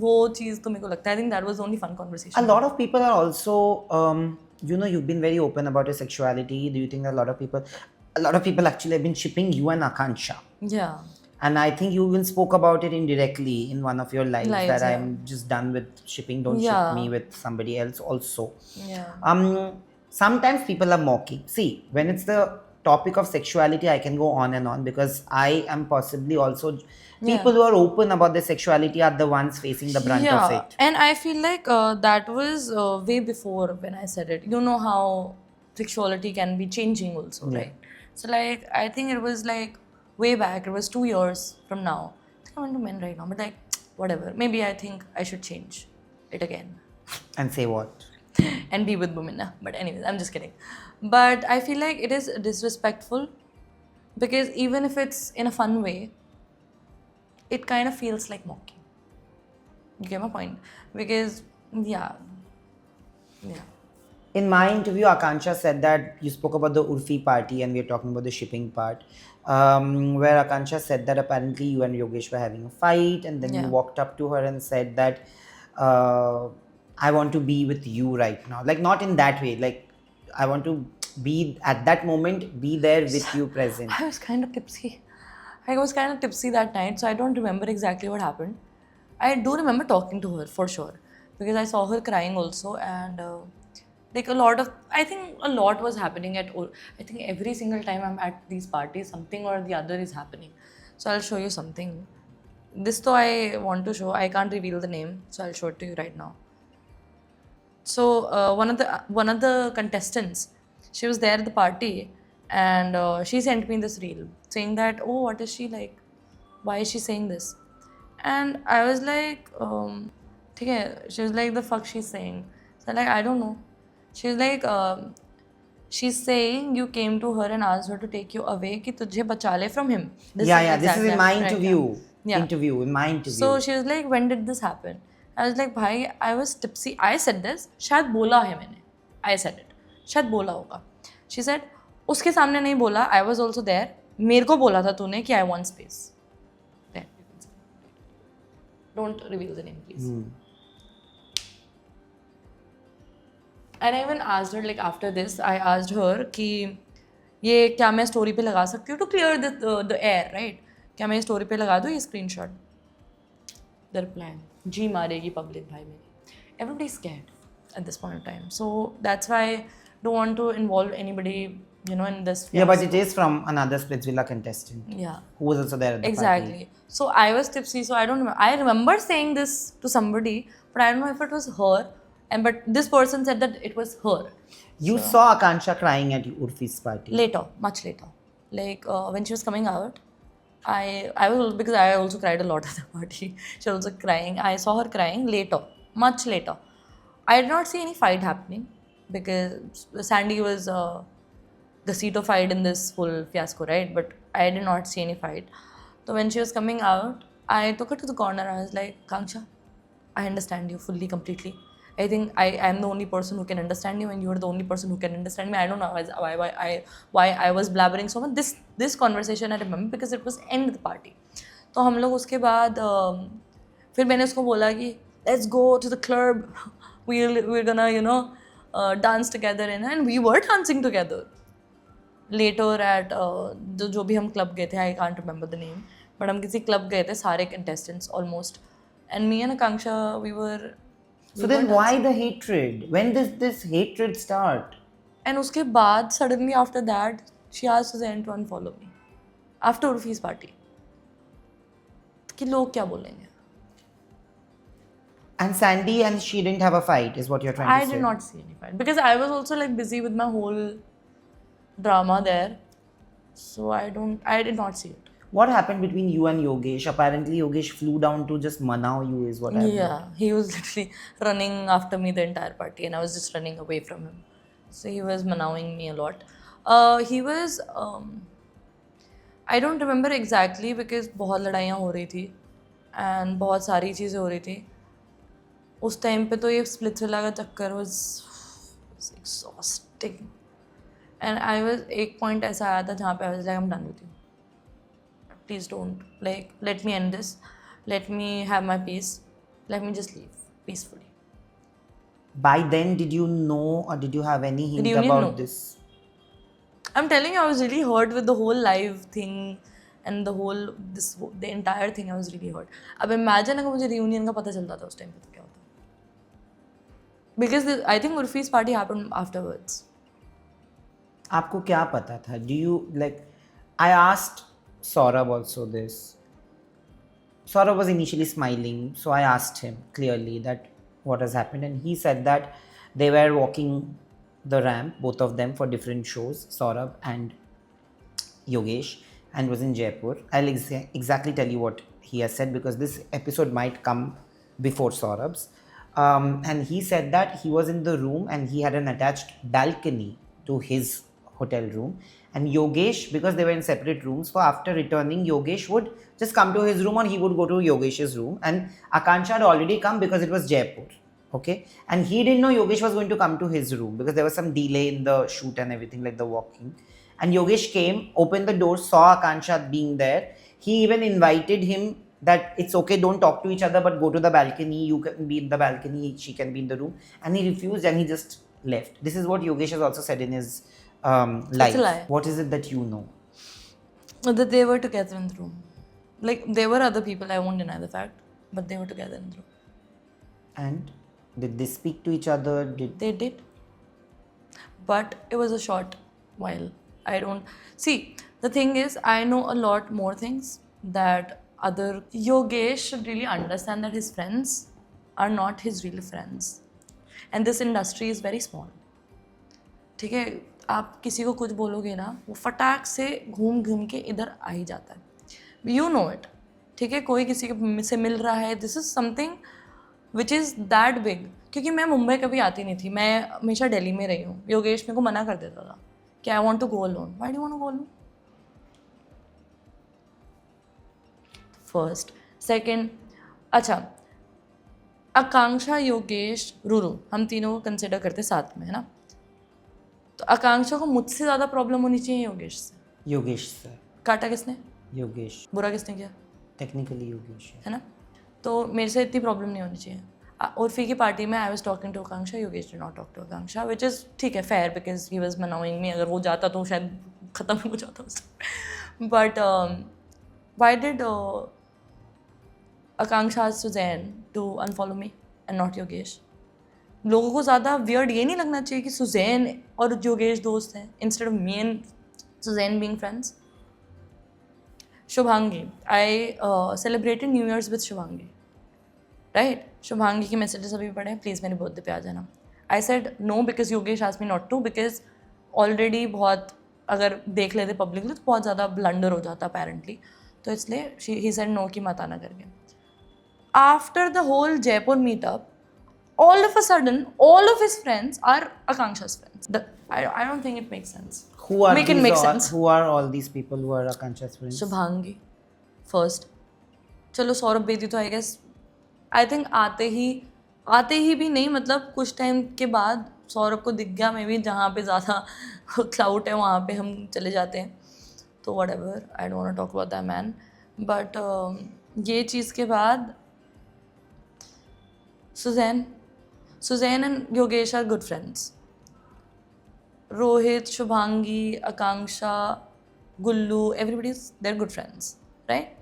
वो चीज़ तो मेरे को लगता है, I think that was only fun a conversation. lot of people are also, you've been very open about your sexuality. Do you think that a lot of people actually have been shipping you and Akansha? Yeah. And I think you even spoke about it indirectly in one of your lives Lives, that yeah. I'm just done with shipping. Don't Yeah. ship me with somebody else also. Yeah. Sometimes people are mocking. See, when it's the topic of sexuality, I can go on and on because I am possibly also people who are open about their sexuality are the ones facing the brunt of it. And I feel like that was way before when I said it. You know how sexuality can be changing also, Yeah. right? So like I think it was like way back. It was 2 years from now. I think I'm into men right now, but like whatever. Maybe I think I should change it again And say what? and be with women. But anyways, I'm just kidding. But I feel like it is disrespectful because even if it's in a fun way, it kind of feels like mocking. You get my point? Because yeah. In my interview, Akansha said that you spoke about the Urfi party and we are talking about the shipping part, where Akansha said that apparently you and Yogesh were having a fight and then you Yeah. walked up to her and said that I want to be with you right now. Like not in that way, like I want to be at that moment, be there with you present. I was kind of tipsy. I was kind of tipsy that night, so I don't remember exactly what happened. I do remember talking to her for sure because I saw her crying also, and like I think a lot was happening I think every single time I'm at these parties, something or the other is happening. So I'll show you something. This though I want to show, I can't reveal the name, so I'll show it to you right now. So one of the contestants, she was there at the party, and she sent me this reel saying that, oh, what is she like? Why is she saying this? And I was like, okay. She was like, the fuck she's saying? So like, I don't know. She was like, she's saying you came to her and asked her to take you away कि तुझे बचा ले from him. This is exactly in my right, interview. yeah. In my interview. So she was like, when did this happen? I was like, भाई, I was tipsy. I said this. शायद बोला है मैंने. I said it. शायद बोला होगा. She said, उसके सामने नहीं बोला. I was also there. मेरे को बोला था तूने कि I want space. There. Don't reveal the name, please. And I even asked her, like after this, I asked her कि ये क्या मैं स्टोरी पे लगा सकती हूँ to clear the air, right? क्या मैं स्टोरी पे लगा दूँ ये स्क्रीनशॉट? The reply, जी मारेगी पब्लिक भाई मेरी. Everybody's scared at this point in time, so that's why I don't want to involve anybody, you know, in this. Yeah, but it is from another Splitsvilla contestant. Yeah. Who was also there at the Exactly. party. So I was tipsy, so I don't remember. I remember saying this to somebody, but I don't know if it was her. But this person said that it was her. You saw Akansha crying at Urfi's party. Later, much later. Like when she was coming out, I was, because I also cried a lot at the party. She was also crying. I saw her crying later, much later. I did not see any fight happening because Sandy was the seat of fight in this whole fiasco, right? But I did not see any fight. So when she was coming out, I took her to the corner. I was like, Kanksha, I understand you fully, completely. I think I am the only person who can understand you, and you are the only person who can understand me. I don't know why I was blabbering so much. This conversation I remember because it was end of the party. तो हम लोग उसके बाद फिर मैंने उसको बोला कि let's go to the club, we're gonna dance together and we were dancing together. Later at जो भी हम क्लब गए थे, I can't remember the name, but हम किसी क्लब गए थे सारे contestants almost, and me and Akanksha we were. So then why the hatred? When does this hatred start? And उसके बाद suddenly after that she asked Suzanne to unfollow me after Urfi's party. कि लोग क्या बोलेंगे? And Sandy and she didn't have a fight, is what you're trying I to say. did not see any fight because I was also like busy with my whole drama there, so I did not see it. What happened between you and Yogesh? Apparently, Yogesh flew down to just manau you, is what I heard. Yeah, he was literally running after me the entire party, and I was just running away from him. So he was manawing me a lot. He was. I don't remember exactly because बहुत लड़ाइयाँ हो रही थी, and बहुत सारी चीज़ें हो रही थी. उस टाइम पे तो ये स्प्लिट्सविला का चक्कर was exhausting. And I was एक point ऐसा आया था जहाँ पे I was like I'm done with you. Please don't, like, let me end this, let me have my peace, let me just leave peacefully. By then, did you know or did you have any hint Reunion, about no. this? I'm telling you, I was really hurt with the whole live thing and the entire thing. I was really hurt. अब imagine अगर मुझे reunion का पता चलता था उस time पे तो क्या होता? Because I think Urfi's party happened afterwards. आपको क्या पता था? Do you like? I asked Saurabh also this. Saurabh was initially smiling, so I asked him clearly that what has happened, and he said that they were walking the ramp, both of them, for different shows, Saurabh and Yogesh, and was in Jaipur. I'll exactly tell you what he has said because this episode might come before Saurabh's. And he said that he was in the room and he had an attached balcony to his hotel room, and Yogesh, because they were in separate rooms, so after returning Yogesh would just come to his room or he would go to Yogesh's room, and Akanksha had already come because it was Jaipur, okay, and he didn't know Yogesh was going to come to his room because there was some delay in the shoot and everything, like the walking, and Yogesh came, opened the door, saw Akanksha being there. He even invited him that it's okay, don't talk to each other, but go to the balcony, you can be in the balcony, she can be in the room, and he refused and he just left. This is what Yogesh has also said in his life. It's a lie. What is it that you know? That they were together in the room. Like, there were other people, I won't deny the fact, but they were together in the room. And did they speak to each other? They did. But it was a short while. I don't... See, the thing is, I know a lot more things that other... Yogesh should really understand that his friends are not his real friends. And this industry is very small. ठीक है, आप किसी को कुछ बोलोगे ना, वो फटाक से घूम घूम के इधर आ ही जाता है. You know it. ठीक है, कोई किसी से मिल रहा है. This is something which is that big. क्योंकि मैं मुंबई कभी आती नहीं थी, मैं हमेशा दिल्ली में रही हूँ. योगेश मेरे को मना कर देता था कि I want to go alone. Why do you want to go alone? First. Second, अच्छा, आकांक्षा, योगेश, रुरु, हम तीनों को कंसिडर करते साथ में, है ना. तो आकांक्षा को मुझसे ज़्यादा प्रॉब्लम होनी चाहिए योगेश से. योगेश से. काटा किसने? योगेश. बुरा किसने किया? टेक्निकली योगेश है ना. तो मेरे से इतनी प्रॉब्लम नहीं होनी चाहिए. उर्फी की पार्टी में I was talking to Akanksha, Yogesh did not talk to Akanksha, which is ठीक है, फेयर, बिकॉज ही वाज मनाउइंग मी. अगर वो जाता तो शायद ख़त्म हो जाता उससे. But why did Akanksha ask Suzanne to unfollow me and not Yogesh? लोगों को ज़्यादा वियर्ड ये नहीं लगना चाहिए कि सुजैन और योगेश दोस्त हैं instead of me and Suzanne being friends. Shubhangi, I celebrated new years with Shubhangi, right. Shubhangi की मैसेजेस अभी पढ़े, प्लीज़ मेरे बर्थडे पे आ जाना. I said no because Yogesh asked me not to, because already बहुत अगर देख लेते पब्लिकली तो बहुत ज़्यादा ब्लंडर हो जाता अपेरेंटली. तो इसलिए ही सेड नो कि मत आना करके. After the whole Jaipur meetup, all of a sudden, all of his friends are Akanksha's friends. I don't think it makes sense. Who are Make it these make all, sense. Who are all these people who are Akanksha's friends? Shubhangi first. चलो सौरभ बेदी तो I guess I think आते ही भी नहीं, मतलब कुछ time के बाद सौरभ को दिख गया मे बी जहाँ पे ज़्यादा क्लाउड है वहाँ पे हम चले जाते हैं. तो whatever, I don't want to talk about that man. But ये चीज़ के बाद Suzanne and Yogesh are good friends. Rohit, Shubhangi, Akanksha, Gullu, they're good friends, right?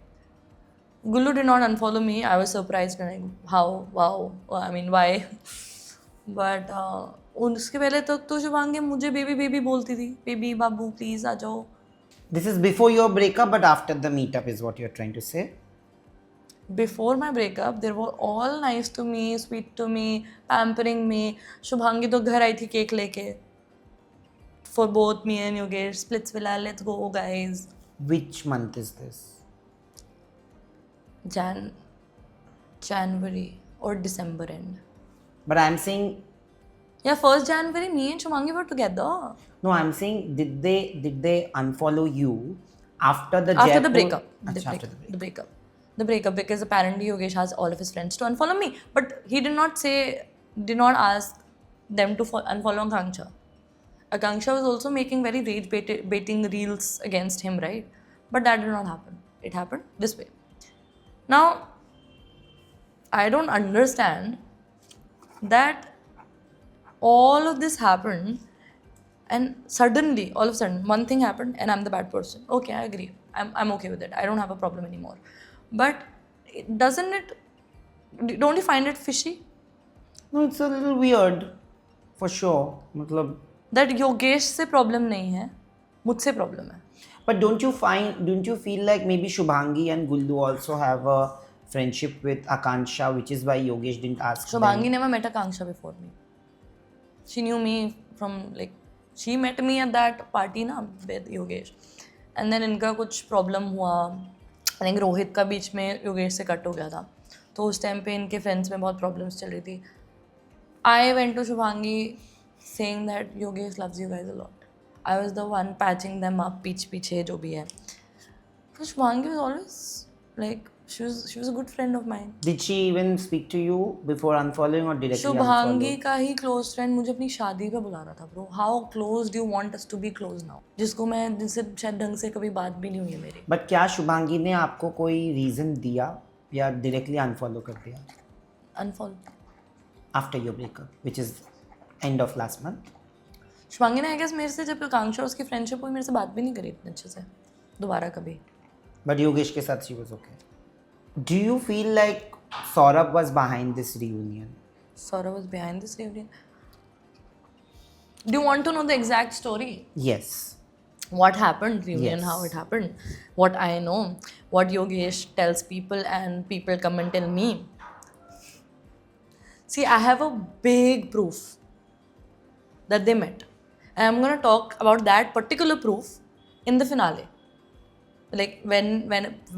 Gullu did not unfollow me. I was surprised. Like, how? Wow. I mean, why? But उसके पहले तक तो शुभांगी मुझे baby बोलती थी. बेबी बाबू प्लीज आ जाओ. This is before your breakup, but after the meetup is what you're trying to say? Before my breakup, they were all nice to me, sweet to me, pampering me. Shubhangi तो घर आई थी cake लेके. For both me and Yogesh, Splitsvilla, let's go guys. Which month is this? January or December end. But I'm saying, Yeah, 1st January, me and Shumangi were together. no, I'm saying, did they unfollow you after the After Jaipur? the breakup. After the breakup. The breakup, because apparently Yogesh has all of his friends to unfollow me. But he did not ask them to unfollow Akanksha. Akanksha was also making very rage baiting reels against him, right? But that did not happen. It happened this way. Now, I don't understand that all of this happened and suddenly, all of a sudden, one thing happened and I'm the bad person. Okay, I agree. I'm okay with it. I don't have a problem anymore. But don't you find it fishy? No, it's a little weird, for sure. मतलब, That Yogesh से problem नहीं है, मुझसे problem है. but don't you feel like maybe Shubhangi and Gullu also have a friendship with Akanksha, which is why Yogesh didn't ask them? Shubhangi never met Akanksha before me. She knew me from she met me at that party na with Yogesh. And then इनका कुछ problem हुआ. I think Rohit का बीच में योगेश से cut हो गया था. तो उस टाइम पे इनके फ्रेंड्स में बहुत प्रॉब्लम्स चल रही थी. I went to Shubhangi saying that Yogesh loves you guys a lot. I was the one patching them up पीछे जो भी है. So Shubhangi was always she was a good friend of mine. Did she even speak to you before unfollowing or directly Shubhangi unfollow? का ही close friend मुझे अपनी शादी पे बुला रहा था bro. How close do you want us to be close now? जिससे शायद ढंग से कभी बात भी नहीं हुई है मेरी. बट क्या शुभांगी ने आपको कोई रीजन दिया या डायरेक्टली अनफॉलो कर दिया? Unfollow. After your breakup, which is end of last month. Shubhangi ने आई गेस मेरे से जब आकांक्षा उसकी फ्रेंडशिप हुई मेरे से बात भी नहीं करी इतने अच्छे से दोबारा कभी. बट योगेश के साथ she was okay. Do you feel like Saurabh was behind this reunion? Saurabh was behind this reunion. Do you want to know the exact story? Yes. What happened, reunion, Yes. how it happened, what I know, what Yogesh tells people and people come and tell me. See, I have a big proof that they met. And I'm going to talk about that particular proof in the finale. Like when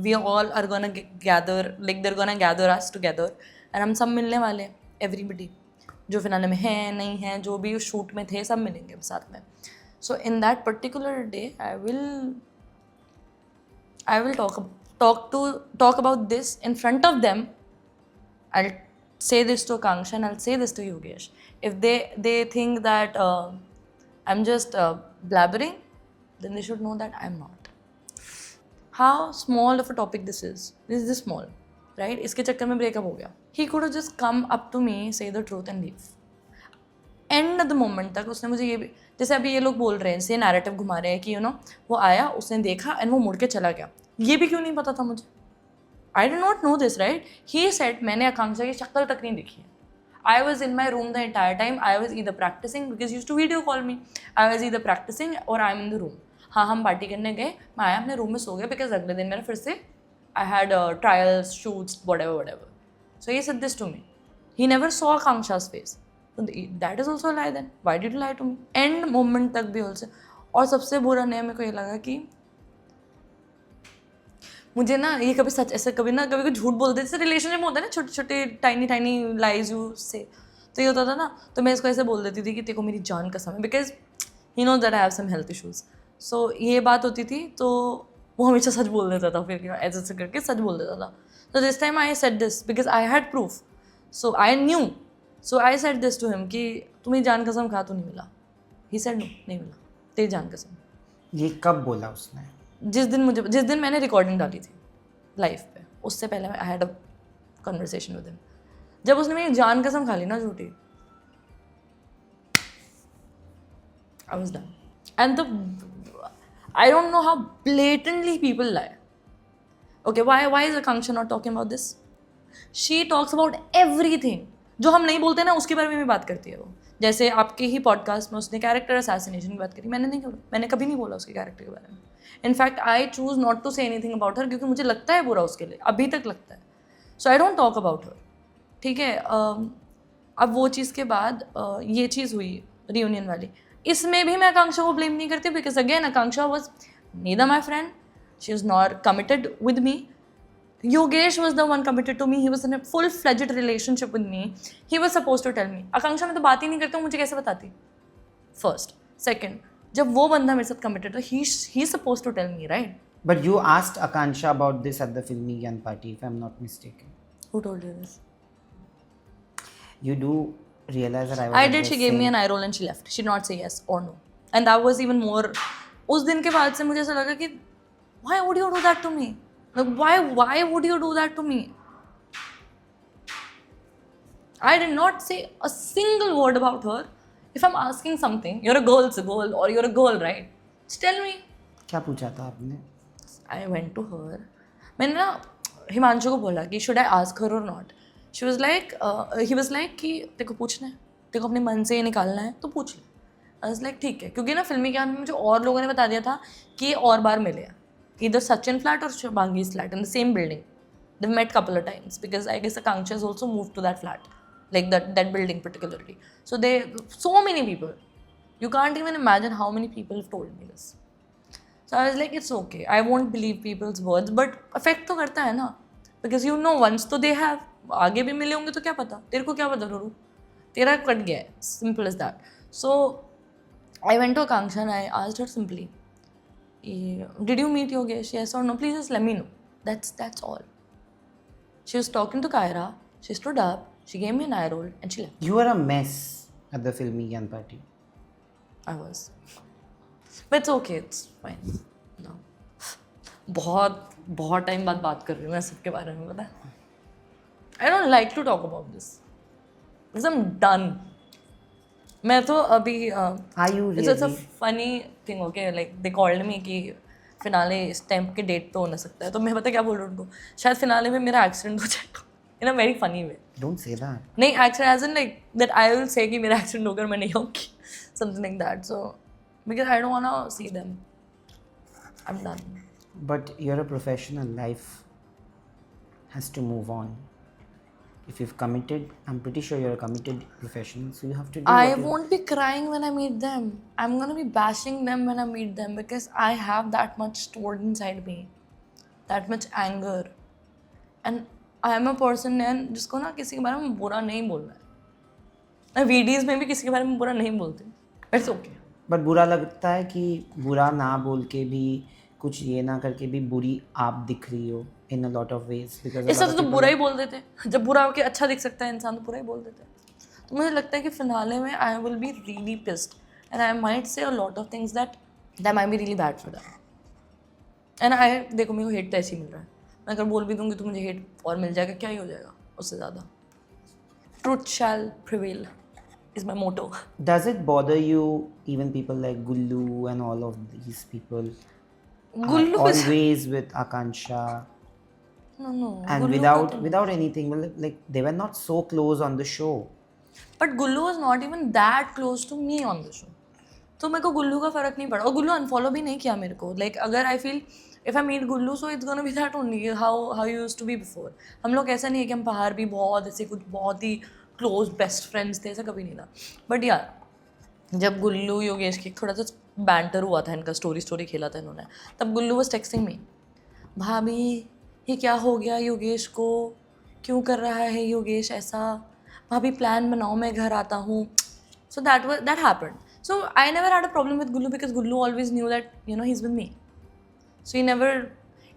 we all are going to gather, they're going to gather us together and हम सब मिलने वाले हैं. Everybody जो finale में है नहीं है जो भी उस शूट में थे सब मिलेंगे साथ में. So in that particular day I will talk about this in front of them. I'll say this to Akanksha and I'll say this to Yogesh. If they think that I'm just blabbering, then they should know that I'm not. How small of a topic this is. This is this small. Right? इसके चक्कर में breakup हो गया. He could have just come up to me, say the truth and leave. End of the moment तक उसने मुझे ये भी, जैसे अभी ये लोग बोल रहे हैं, जैसे नैरेटिव घुमा रहे हैं कि वो आया, उसने देखा एंड वो मुड़ के चला गया. ये भी क्यों नहीं पता था मुझे? I did not know this, right? He said मैंने आकांक्षा की शक्ल तक नहीं देखी है. I was in my room the entire time. I was either practicing because he used to video call me. I was either practicing or I'm in the room. हाँ हम party करने गए, मैं आया अपने रूम में सो गया because अगले दिन मेरा फिर से I had trials, shoots, whatever. So he said this to me. He never saw Akanksha's face. So that is also a lie then. Why did you lie to me? End moment तक भी also. और सबसे बुरा नहीं मेरे को ये लगा कि मुझे ना ये कभी सच ऐसे कभी ना कभी झूठ बोल देते, जैसे रिलेशनशिप में होता है ना छोटे छोटे टाइनी लाइज यू से, तो ये होता था ना, तो मैं इसको ऐसे बोल देती थी कि तेको मेरी जान कसम है, because he know that I have some health issues. So ये बात होती थी, तो वो हमेशा सच बोल देता था, फिर ऐसे ऐसे करके सच बोल देता था. तो this time I said this because I had proof, so I knew, so I said this to him कि तुम्हें जान कसम खा तो नहीं मिला. ही सेड नो, नहीं मिला, तेरी जान कसम. ये कब बोला उसने? जिस दिन मैंने रिकॉर्डिंग डाली थी लाइव पे, उससे पहले I had a conversation with him. जब उसने मेरी जान कसम खा ली ना झूठी, I was done. And the I don't know how blatantly people lie. Okay, why is Akanksha not talking about this? She talks about everything. जो हम नहीं बोलते ना उसके बारे में भी बात करती है वो. जैसे आपके ही पॉडकास्ट में उसने कैरेक्टर असैसिनेशन की बात करी, मैंने कभी नहीं बोला उसके कैरेक्टर के बारे में. In fact I choose not to say anything about her, क्योंकि मुझे लगता है बुरा उसके लिए, अभी तक लगता है. So I don't talk about her. ठीक है. अब वो चीज़ के बाद ये चीज़ हुई रियूनियन वाली, इसमें भी मैं आकांक्षा को ब्लेम नहीं करती, because again Akanksha was neither my friend, she is not committed with me. Yogesh was the one committed to me. He was in a full-fledged relationship with me. He was supposed to tell me. आकांक्षा में तो बात ही नहीं करते, मुझे कैसे बताती? First, second, जब वो बंदा मेरे साथ committed था, he's supposed to tell me, right? But you asked Akansha about this at the Filmy Gyan party, if I'm not mistaken. Who told you this? You do realize that I was. I did. She gave me an eye roll and she left. She did not say yes or no. And that was even more. उस दिन के बाद से मुझे ऐसा लगा कि why would you do that to me? Like, why would you do that to me? I did not say a single word about her. If I'm asking something, you're a girl, or you're a girl, right? Just tell me. क्या पूछा था आपने? I went to her. मैंने ना हिमांशु को बोला कि should I ask her or not? He was like कि तेरे को पूछना है, तेरे को अपने मन से ये निकालना है तो पूछ ले. I was like ठीक है, क्योंकि ना फिल्मी ज्ञान में मुझे और लोगों ने बता दिया था कि ये और बार मिले हैं. Either Sachin flat or Shubhangi's flat in the same building. They've met couple of times because I guess Akanksha has also moved to that flat, like that building particularly. So so many people. You can't even imagine how many people have told me this. So I was like, it's okay. I won't believe people's words, but affect तो करता है ना, because you know once तो they have. आगे भी मिले होंगे तो क्या पता? तेरे को क्या पता रोरू? तेरा कट गया है. Simple as that. So I went to Akanksha and I asked her simply, did you meet Yogesh? Yes or no? Please just let me know. That's all. She was talking to Kyra. She stood up. She gave me an eye roll and she left. You were a mess at the Filmy Gyan party. I was. But it's okay. It's fine. No. बहुत time बाद बात कर रही हूँ मैं सबके बारे में, पता है? I don't like to talk about this. Because I'm done. मैं तो अभी Are you really? It's a funny thing, okay? Like they called me कि फिनाले इस टाइम के डेट पे होना सकता है, तो मैं पता क्या बोल रहा हूँ उनको, शायद फिनाले में मेरा एक्सीडेंट हो जाएगा in a very funny way. Don't say that. नहीं, accident as in like that I will say कि मेरा एक्सीडेंट होकर मैं नहीं आऊँगी, something like that. So because I don't wanna see them. I'm done. But you're a professional. Life has to move on. If you've committed, I'm pretty sure you're a committed professional, so you have to do I won't be crying when I meet them. I'm gonna be bashing them when I meet them because I have that much stored inside me, that much anger, and I am a person जिसको ना किसी के बारे में बुरा नहीं बोलना है. मैं वीडियोज़ में भी किसी के बारे में बुरा नहीं बोलती. It's okay. But बुरा लगता है कि बुरा ना बोल के भी, कुछ ये ना करके भी बुरी आप दिख रही हो in a lot of ways, because इससे तो बुरा ही बोल देते. जब बुरा होके अच्छा दिख सकता है इंसान तो बुरा ही बोल देते. तो मुझे लगता है कि फिनाले में I will be really pissed and I might say a lot of things that might be really bad for them. And देखो मेरे को हेट तो ऐसे ही मिल रहा है. मैं अगर बोल भी दूंगी तो मुझे हेट और मिल जाएगा, क्या ही हो जाएगा उससे ज़्यादा. Truth shall prevail is my motto. Does it bother you, even people like Gullu and all of these people Gullu is always with Akansha? no. And Gullu without anything, well, like they were not so close on the show. But Gullu was not even that close to me on the show. तो मेरे को गुल्लू का फ़र्क नहीं पड़ा, और गुल्लू unfollow भी नहीं किया मेरे को. लाइक अगर I feel if I meet Gullu so it's gonna be that only how you used to be before. हम लोग ऐसा नहीं है कि हम बाहर भी बहुत ऐसे कुछ बहुत ही क्लोज बेस्ट फ्रेंड्स थे, ऐसा कभी नहीं था. बट यार जब गुल्लू योगेश की थोड़ा सा बैंटर हुआ था, इनका स्टोरी खेला था इन्होंने, तब गुल्लू वाज टेक्सटिंग मी भाभी ये क्या हो गया योगेश को, क्यों कर रहा है योगेश ऐसा, भाभी प्लान बनाओ मैं घर आता हूँ. So that happened. So I never had a problem with Gullu because Gullu always knew that he's with me. So he never.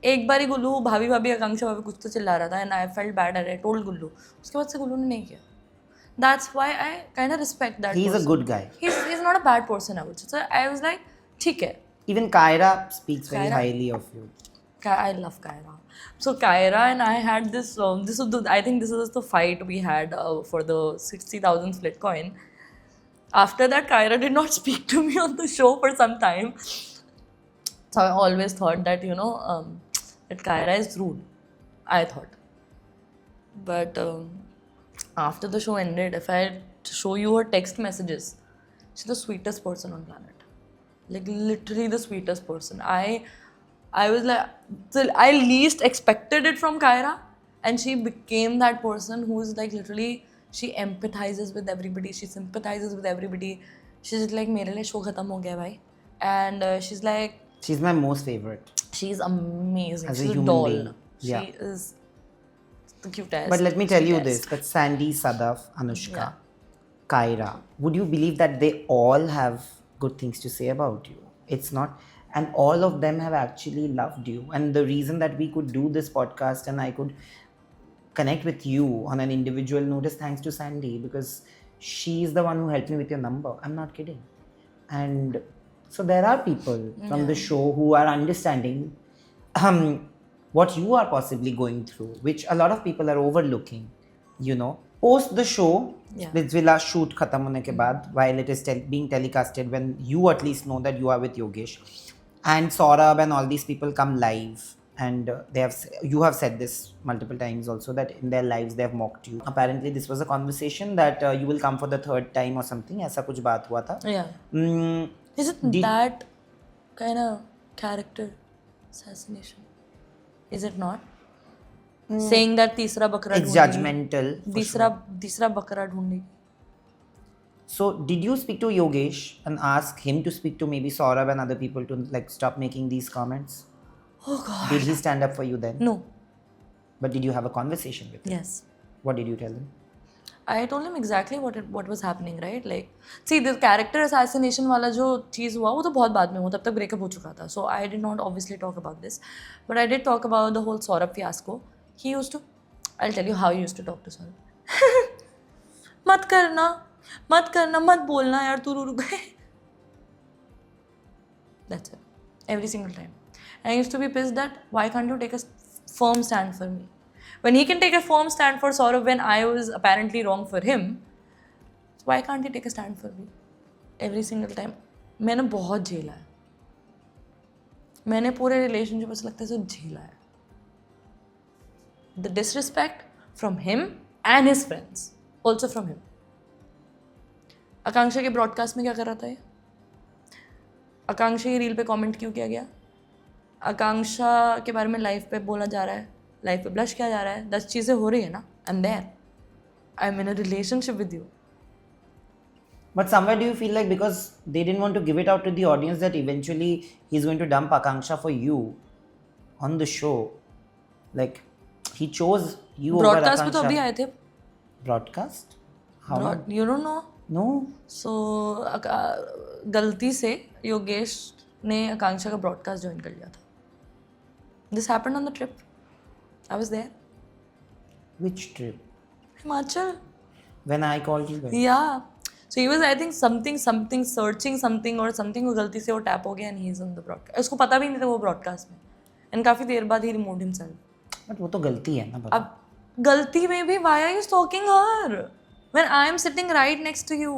एक बार ही गुल्लू भाभी भाभी आकांक्षा भाभी कुछ तो चिल्ला रहा था and I felt bad and I told Gullu. उसके बाद से गुल्लू ने नहीं किया. That's why I kind of respect that. He's person. a good guy. He's not a bad person, I would say. So I was like, ठीक है. Even Kyra speaks very Kyra? highly of you. I love Kyra. So Kyra and I had this. I think this was the fight we had for the 60,000 split coin. After that, Kyra did not speak to me on the show for some time. So I always thought that that Kyra is rude. I thought, but after the show ended, if I had to show you her text messages, she's the sweetest person on planet. Like literally the sweetest person. I was like, I least expected it from Kyra, and she became that person who is like literally, she empathizes with everybody, she sympathizes with everybody. She's like, मेरे लिए show खत्म हो गया भाई, and she's like, She's my most favorite. she's amazing. As a She's a human doll. being. Yeah. She is the cutest. But let me tell you sweetest. this, that Sandy, Sadaf, Anushka, Yeah. Kyra, would you believe that they all have good things to say about you? It's not, and all of them have actually loved you. And the reason that we could do this podcast and I could connect with you on an individual note is thanks to Sandy, because she's the one who helped me with your number. I'm not kidding. And so there are people from the show who are understanding what you are possibly going through, which a lot of people are overlooking. Post the show, Yeah. Splitsvilla shoot khatam hone ke baad, while it is being telecasted, when you at least know that you are with Yogesh and Saurabh and all these people come live, and you have said this multiple times also, that in their lives they have mocked you. Apparently this was a conversation that you will come for the third time or something, aisa kuch baat hua tha. Yeah. Mm, Is it that kind of character assassination? Is it not? Saying that तीसरा बकरा it's ढूंढेगी. judgmental for sure. तीसरा बकरा ढूंढेगी. So did you speak to Yogesh and ask him to speak to maybe Saurabh and other people to like stop making these comments? Oh God. Did he stand up for you then? No. But did you have a conversation with him? Yes. What did you tell him? I told him exactly what was happening, right? Like, see, the character assassination वाला जो चीज़ हुआ वो तो बहुत बाद में हुआ, तब तक breakup हो चुका था. So I did not obviously talk about this, but I did talk about the whole Saurabh fiasco. He used to, I'll tell you how he used to talk to Saurabh. मत करना, मत बोलना यार, तू रुक गए. That's it. Every single time. And I used to be pissed that why can't you take a firm stand for me? When he can take a firm stand for Saurabh when I was apparently wrong for him, why can't he take a stand for me? Every single time. मैंने बहुत झेला है. मैंने पूरे relationship में लगता है सब झेला है. The disrespect from him and his friends, also from him. आकांक्षा के ब्रॉडकास्ट में क्या कर रहा था ये? आकांक्षा की रील पे कमेंट क्यों किया गया? आकांक्षा के बारे में लाइव पे बोला जा रहा है, लाइव पे ब्लश किया जा रहा है, 10 चीज़ें हो रही है ना. I'm there. I'm in a relationship with you. But somewhere do you feel like because they didn't want to give it out to the audience that eventually he's going to dump Akanksha for you on the show? Like he chose you over broadcast पे तो Akanksha. अभी आए थे. Broadcast? How? You don't know. No. So गलती से योगेश ने आकांक्षा का broadcast join कर लिया था. This happened on the trip. I was there. Which trip? Himachal. When I called you guys. Yeah. So he was, I think, something, searching something or something, वो गलती से वो टैप हो गया and he's on the broadcast. उसको पता भी नहीं था वो ब्रॉडकास्ट में. And काफ़ी देर बाद he removed himself. But वो तो गलती है ना बाबा. अब गलती में भी why are you stalking her? When I am sitting right next to you.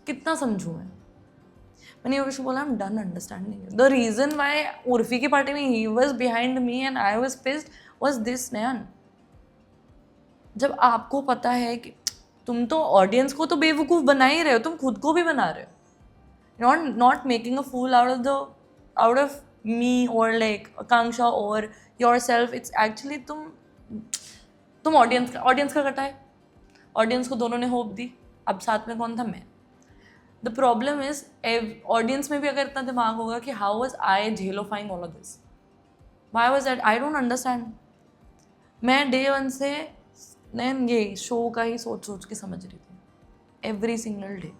कितना समझूँ मैं? मैंने योगेश को बोला I'm done understanding you. The reason why Urfi की पार्टी में he was behind me and I was pissed was this, नयन. जब आपको पता है कि तुम तो ऑडियंस को तो बेवकूफ़ बना ही रहे हो, तुम खुद को भी बना रहे हो. Not making a fool out of me or like Akanksha or yourself. It's actually तुम ऑडियंस का कटा है. ऑडियंस को दोनों ने होप दी. अब साथ में कौन था? मैं. द प्रॉब्लम इज ऑडियंस में भी अगर इतना दिमाग होगा कि हाउ वाज आई झेलोफाइंग all of this. Why was that? I don't understand. मैं day one से मैं ये शो का ही सोच सोच के समझ रही थी every single day.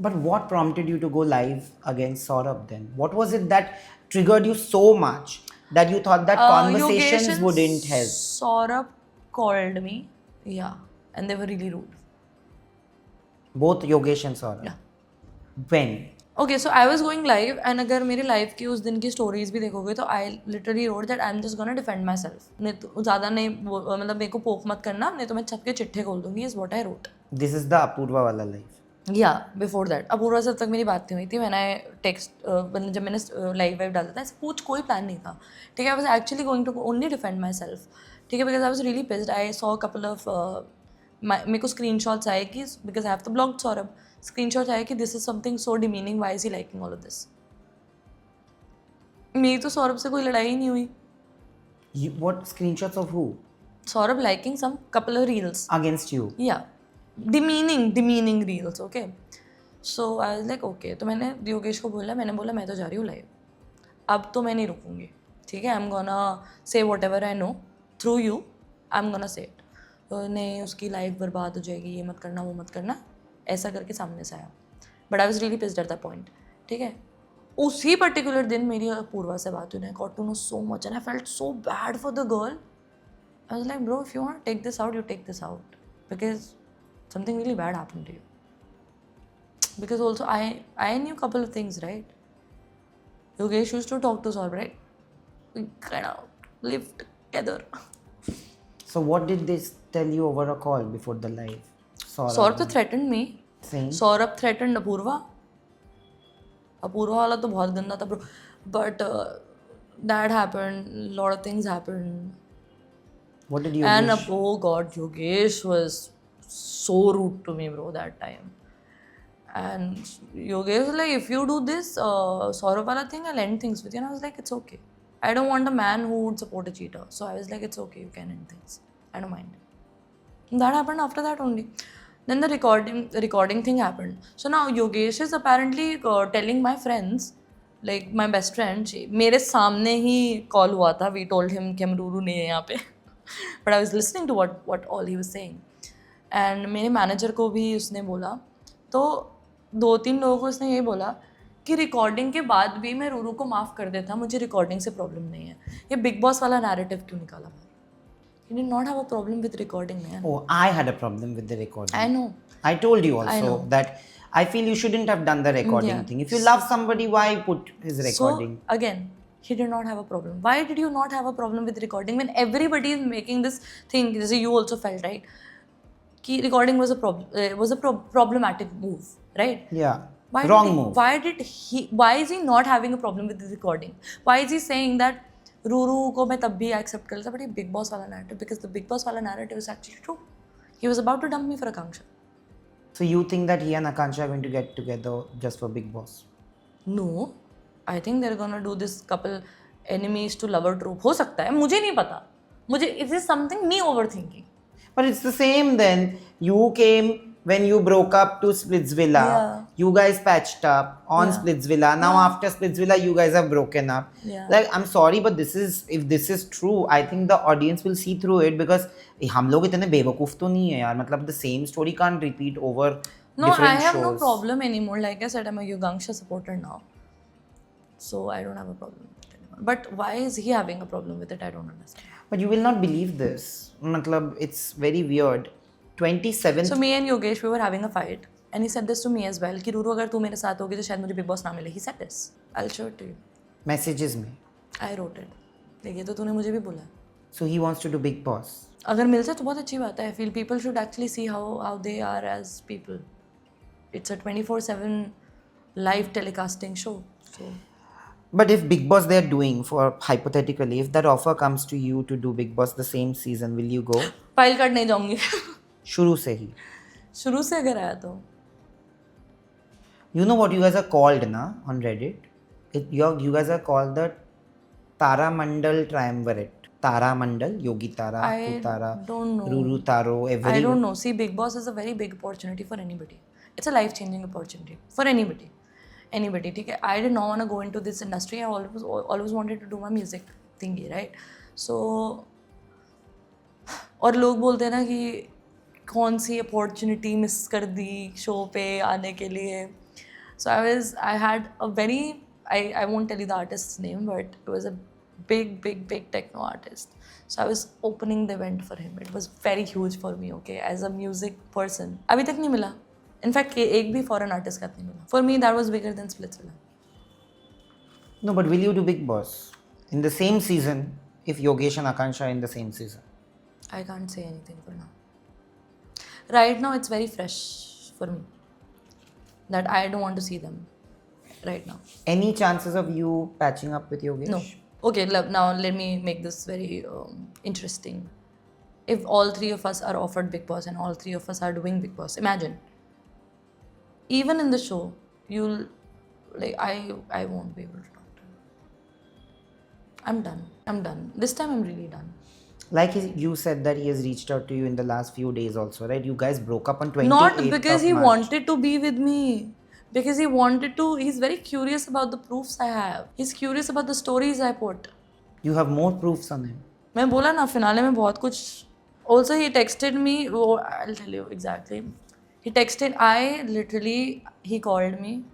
But what prompted you to go live against Saurabh then? What was it that triggered you so much that you thought that conversations Yogesh and wouldn't help? Saurabh called me, yeah, and they were really rude. Both Yogesh and Saurabh? Yeah. When? Okay, so I was going live and अगर मेरे live की उस दिन की stories भी देखोगे तो I literally wrote that I'm just gonna defend myself. नहीं तो ज़्यादा नहीं मतलब मेरे को पोक मत करना, नहीं तो मैं छप के चिट्ठे खोल दूंगी is what I wrote. This is the Apurva wala life. Yeah, before that. Apoorva से तक मेरी बात नहीं हुई थी. When I text जब मैंने live वाइव डाला था ऐसे कुछ कोई plan नहीं था. ठीक है, I was actually going to only defend myself. ठीक है, because I was really pissed. I saw a couple of मेरे को screenshots आए कि because I have to block Saurabh. Screenshots आए कि this is something so demeaning. Why is he liking all of this? मेरी तो सौरभ से कोई लड़ाई ही नहीं हुई. What screenshots of who? Saurabh liking some couple of reels. Against you? Yeah. Demeaning reels, okay. So I was like, okay. तो मैंने योगेश को बोला, मैंने बोला मैं तो जा रही हूँ लाइव. अब तो मैं नहीं रुकूंगी. ठीक है, I'm gonna say whatever I know through you. I'm gonna say it. तो नहीं उसकी लाइफ बर्बाद हो जाएगी, ये मत करना वो मत करना, ऐसा करके सामने से आया. But I was really pissed at that point. ठीक है, उसी पर्टिकुलर दिन मेरी अपूर्वा से बात हुई. I got to know so much and I felt so bad for the girl. I was like bro if you want take this out, you take this out, because something really bad happened to you. Because also I knew a couple of things, right? Yogesh used to talk to Saurabh, right? We kind of lived together. So what did they tell you over a call before the live? Saurabh तो threatened me. Same. Saurabh threatened Apurva. Apurva वाला तो बहुत गंदा था bro. But that happened. A lot of things happened. What did you And wish? oh god, Yogesh was so rude to me, bro, that time. And Yogesh was like, if you do this Saurabh wala thing, I'll end things with you. And I was like, it's okay. I don't want a man who would support a cheater. So I was like, it's okay, you can end things. I don't mind. And that happened after that only. Then the recording thing happened. So now Yogesh is apparently telling my friends, like my best friend, मेरे सामने ही call हुआ था. We told him कि हम रूरू नहीं है यहाँ पे. But I was listening to what all he was saying. And मेरे मैनेजर को भी उसने बोला. तो 2-3 लोगों को उसने यही बोला कि रिकॉर्डिंग के बाद भी मैं रूरू को माफ़ कर देता, मुझे रिकॉर्डिंग से प्रॉब्लम नहीं है. ये बिग बॉस वाला नैरेटिव क्यों निकाला बाहर? You did not have a problem with recording, man. Oh, I had a problem with the recording. I know. I told you I also know. that I feel you shouldn't have done the recording Yeah. thing. If you love somebody, why put his recording? So again, he did not have a problem. Why did you not have a problem with recording when everybody is making this thing? You also felt, right? Ki recording was a problem. Problematic move, right? Yeah. Wrong move. Why is he not having a problem with the recording? Why is he saying that Ruru को मैं तब भी accept कर लेता, but ये Bigg Boss वाला narrative, because the Bigg Boss वाला narrative is actually true. He was about to dump me for Akanksha. So you think that he and Akansha are going to get together just for Big Boss? No, I think they're gonna do this couple enemies to lover trope. हो सकता है, मुझे नहीं पता. मुझे it is something me overthinking. But it's the same then. You came when you broke up to Splitsvilla. Yeah. You guys patched up on Yeah. Splitsvilla. Now after Splitsvilla, you guys have broken up. Yeah. Like, I'm sorry, but if this is true, I think the audience will see through it because हम लोग इतने बेवकूफ तो नहीं है यार. मतलब the same story can't repeat over No, different I have shows. no problem anymore. Like I said, I'm a Yugangsha supporter now. So I don't have a problem with it anymore. But why is he having a problem with it? I don't understand. But you will not believe this. मतलब it's very weird. 27th. So me and Yogesh, we were having a fight. And he said this to me as well. कि रूरू अगर तू मेरे साथ होगी तो शायद मुझे बिग बॉस ना मिले. He said this. I'll show it to you. Messages में. I wrote it. देखिए तो तूने मुझे भी बोला. So he wants to do Big Boss. अगर मिल जाए तो बहुत अच्छी बात है. I feel people should actually see how they are as people. It's a 24/7 live telecasting show. So But if Big Boss they're doing, for hypothetically, if that offer comes to you to do Big Boss the same season, will you go? File card नहीं जाऊंगी. शुरू से ही. शुरू से अगर आया तो. You know what you guys are called na on Reddit? You guys are called the Tara Mandal Triumvirate. Tara Mandal, Yogi Tara, I Tu Tara, don't know. Ruru Taro, everyone. I don't know. See, Big Boss is a very big opportunity for anybody. It's a life-changing opportunity for anybody. anybody. ठीक है, I did not want to go into this industry. I always wanted to do my music thingy, right? So और लोग बोलते हैं ना कि कौन सी opportunity miss कर दी शो पे आने के लिए. So I had a very, I won't tell you the artist's name, but it was a big techno artist. So I was opening the event for him. It was very huge for me, okay, as a music person. अभी तक नहीं मिला. In fact, एक भी foreign artist का नहीं मिला. For me, that was bigger than Splitsvilla. No, but will you do Big Boss in the same season if Yogesh and Akansha are in the same season? I can't say anything for now. Right now, it's very fresh for me. That I don't want to see them right now. Any chances of you patching up with Yogesh? No. Okay, now let me make this very interesting. If all three of us are offered Big Boss and all three of us are doing Big Boss, imagine. Even in the show, you'll like I won't be able to talk to him. I'm done. This time I'm really done. Like you said that he has reached out to you in the last few days also, right? You guys broke up on 28th Not because he March. wanted to be with me. Because he wanted to, he's very curious about the proofs I have. He's curious about the stories I put. You have more proofs on him. मैं बोला ना finale में बहुत कुछ. Also he texted me, I'll tell you exactly. He texted, he called me.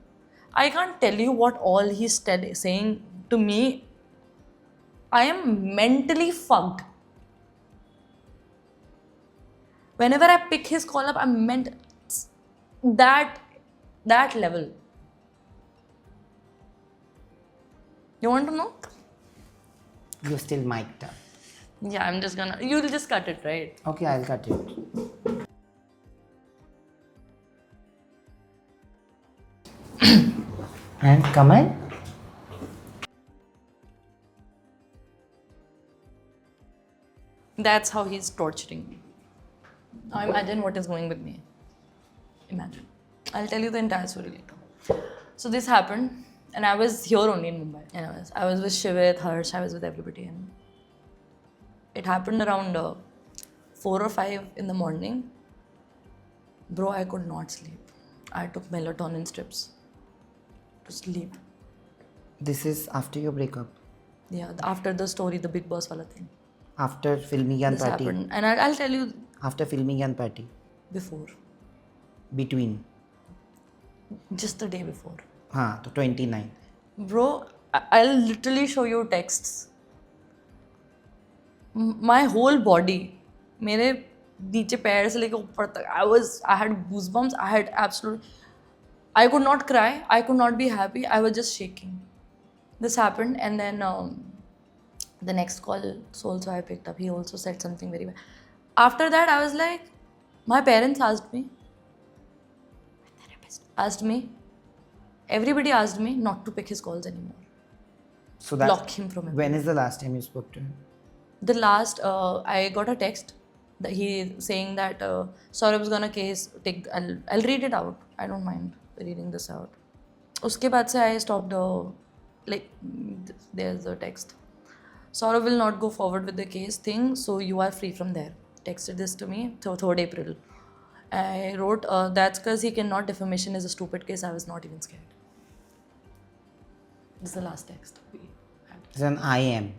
I can't tell you what all he's saying to me. I am mentally fucked. Whenever I pick his call up, I'm meant that level. You want to know? You're still mic'd up. Yeah, you'll just cut it, right? Okay, I'll cut it. And come in. That's how he's torturing me. Now imagine what is going with me. Imagine. I'll tell you the entire story later. So this happened, and I was here only in Mumbai. And I was with Shivit, Harsh, I was with everybody. And it happened around 4 or 5 in the morning. Bro, I could not sleep. I took melatonin strips to sleep. This is after your breakup. Yeah, after the story, the Big Boss wala thing. After filming and This party. happened. And I'll tell you After filming and party. before. Between. Just the day before. हाँ तो 29. Bro, I'll literally show you texts. My whole body, मेरे नीचे पैर से लेकर ऊपर तक, I had goosebumps. I could not cry. I could not be happy. I was just shaking. This happened, and then the next call also I picked up. He also said something very bad. After that, I was like, my parents asked me, my therapist asked me, everybody asked me not to pick his calls anymore. So that. Block him from everything. When is the last time you spoke to him? The last, I got a text that he saying that Saurabh's gonna case. I'll read it out. I don't mind reading this out. उसके बाद से I stopped. There's a text. Saurabh will not go forward with the case thing, so you are free from there. Texted this to me, 3rd April. I wrote, that's because he cannot. Defamation is a stupid case. I was not even scared. This is the last text we had. It's an IM.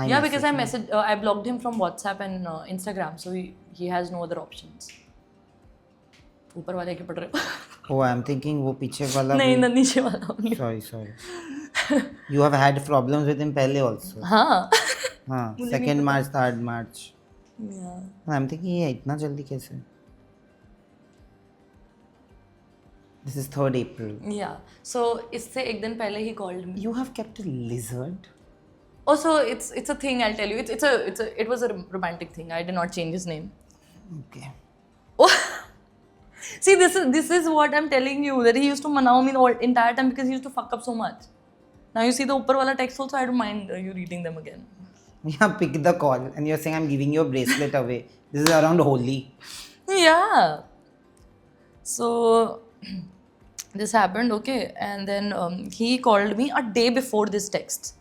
Yeah, because I blocked him from WhatsApp and Instagram, so he has no other options. ऊपर वाले के पढ़ रहे हो? Oh, I'm thinking वो पीछे वाला. नहीं, ना नीचे वाला only. Sorry. You have had problems with him पहले also. हाँ. हाँ. 2nd March, 3rd March. Yeah. I'm thinking ये इतना जल्दी कैसे? This is 3rd April. Yeah. So इससे एक दिन पहले he called me. You have kept a lizard? Also, it's a thing. I'll tell you. It was a romantic thing. I did not change his name. Okay. See, this is what I'm telling you, that he used to manao me the entire time because he used to fuck up so much. Now you see the upper wala text also. I don't mind you reading them again. Yeah, pick the call and you're saying I'm giving your bracelet away. This is around Holi. Yeah. So this happened, okay, and then he called me a day before this text.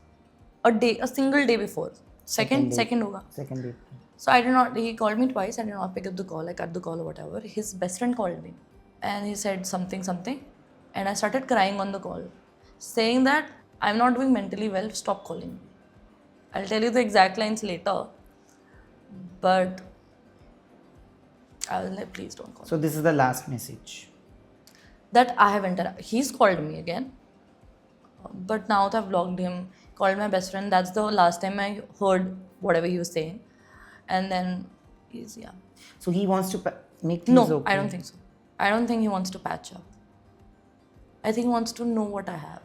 A single day before. Second hoga. 2nd April. So he called me twice. I did not pick up the call. I cut the call or whatever. His best friend called me and he said something. and I started crying on the call, saying that I'm not doing mentally well, stop calling me. I'll tell you the exact lines later, but I was like, please don't call. So this is the last message. That I have he's called me again, but now that I've blocked him, called my best friend. That's the last time I heard whatever he was saying, and then he's yeah. So he wants to make things No, okay. I don't think so. I don't think he wants to patch up. I think he wants to know what I have.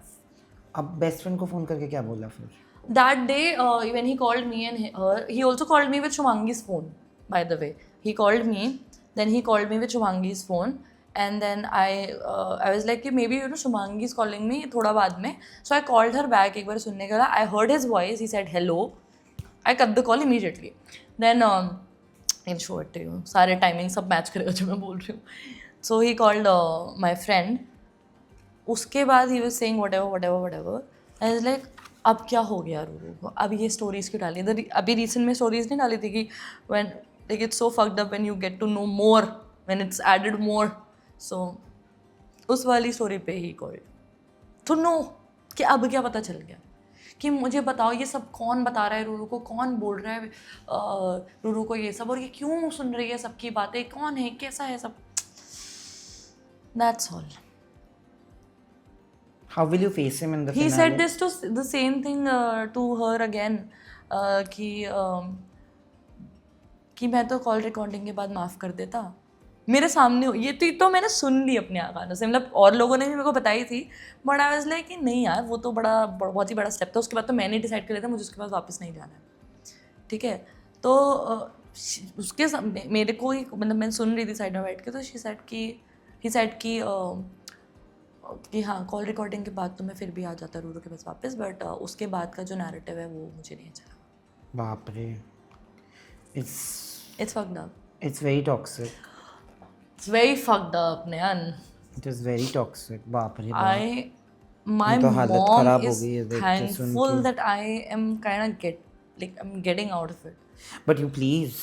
अब best friend को phone करके क्या बोला फिर? That day, when he called me and her, he also called me with Shumangi's phone, by the way. He called me, then he called me with Shumangi's phone, and then I was like, maybe, Shumangi is calling me thoda baad mein. So I called her back, ek baar sunne ka. I heard his voice, he said hello. I cut the call immediately. Then, I'll show it to you. Sare timings sab match karega jo main bol rahi hu. So he called my friend. उसके बाद he was saying whatever I was like अब क्या हो गया रूरू को, अब ये stories क्यों डाली? अभी रिसेंट में स्टोरीज नहीं डाली थी कि when like it's so fucked up when you get to know more, when it's added more. So उस वाली स्टोरी पे ही कॉल्ड टू नो कि अब क्या पता चल गया, कि मुझे बताओ ये सब कौन बता रहा है रूरू को, कौन बोल रहा है रूरू को ये सब, और ये क्यों सुन रही है सबकी बातें, कौन है, कैसा है सब. That's all. How will you face him in the He finale? said this to the same thing to her again, कि मैं तो कॉल रिकॉर्डिंग के बाद माफ़ कर देता मेरे सामने. ये तो मैंने सुन ली अपने कानों से, मतलब और लोगों ने भी मेरे को बताई थी, बट आई वाज लाइक कि नहीं यार, वो तो बहुत ही बड़ा स्टेप था. उसके बाद तो मैंने डिसाइड कर लिया था मुझे उसके बाद वापस नहीं जाना है. ठीक है, तो उसके मेरे को ही, मतलब मैं सुन रही थी साइड में बैठ के, तो ही सेड कि हाँ कॉल रिकॉर्डिंग के बाद तो मैं फिर भी आ जाता रूरू के पास वापस, बट उसके बाद का जो नैरेटिव है वो मुझे नहीं अच्छा लगा. बाप रे, It's fucked up. It's very toxic. It's very fucked up, Nayan. It is very toxic. बाप रे बाप. My तो हालत खराब mom हो is गई है देख के सुन thankful के. that I am kind of I'm getting out of it. But you please,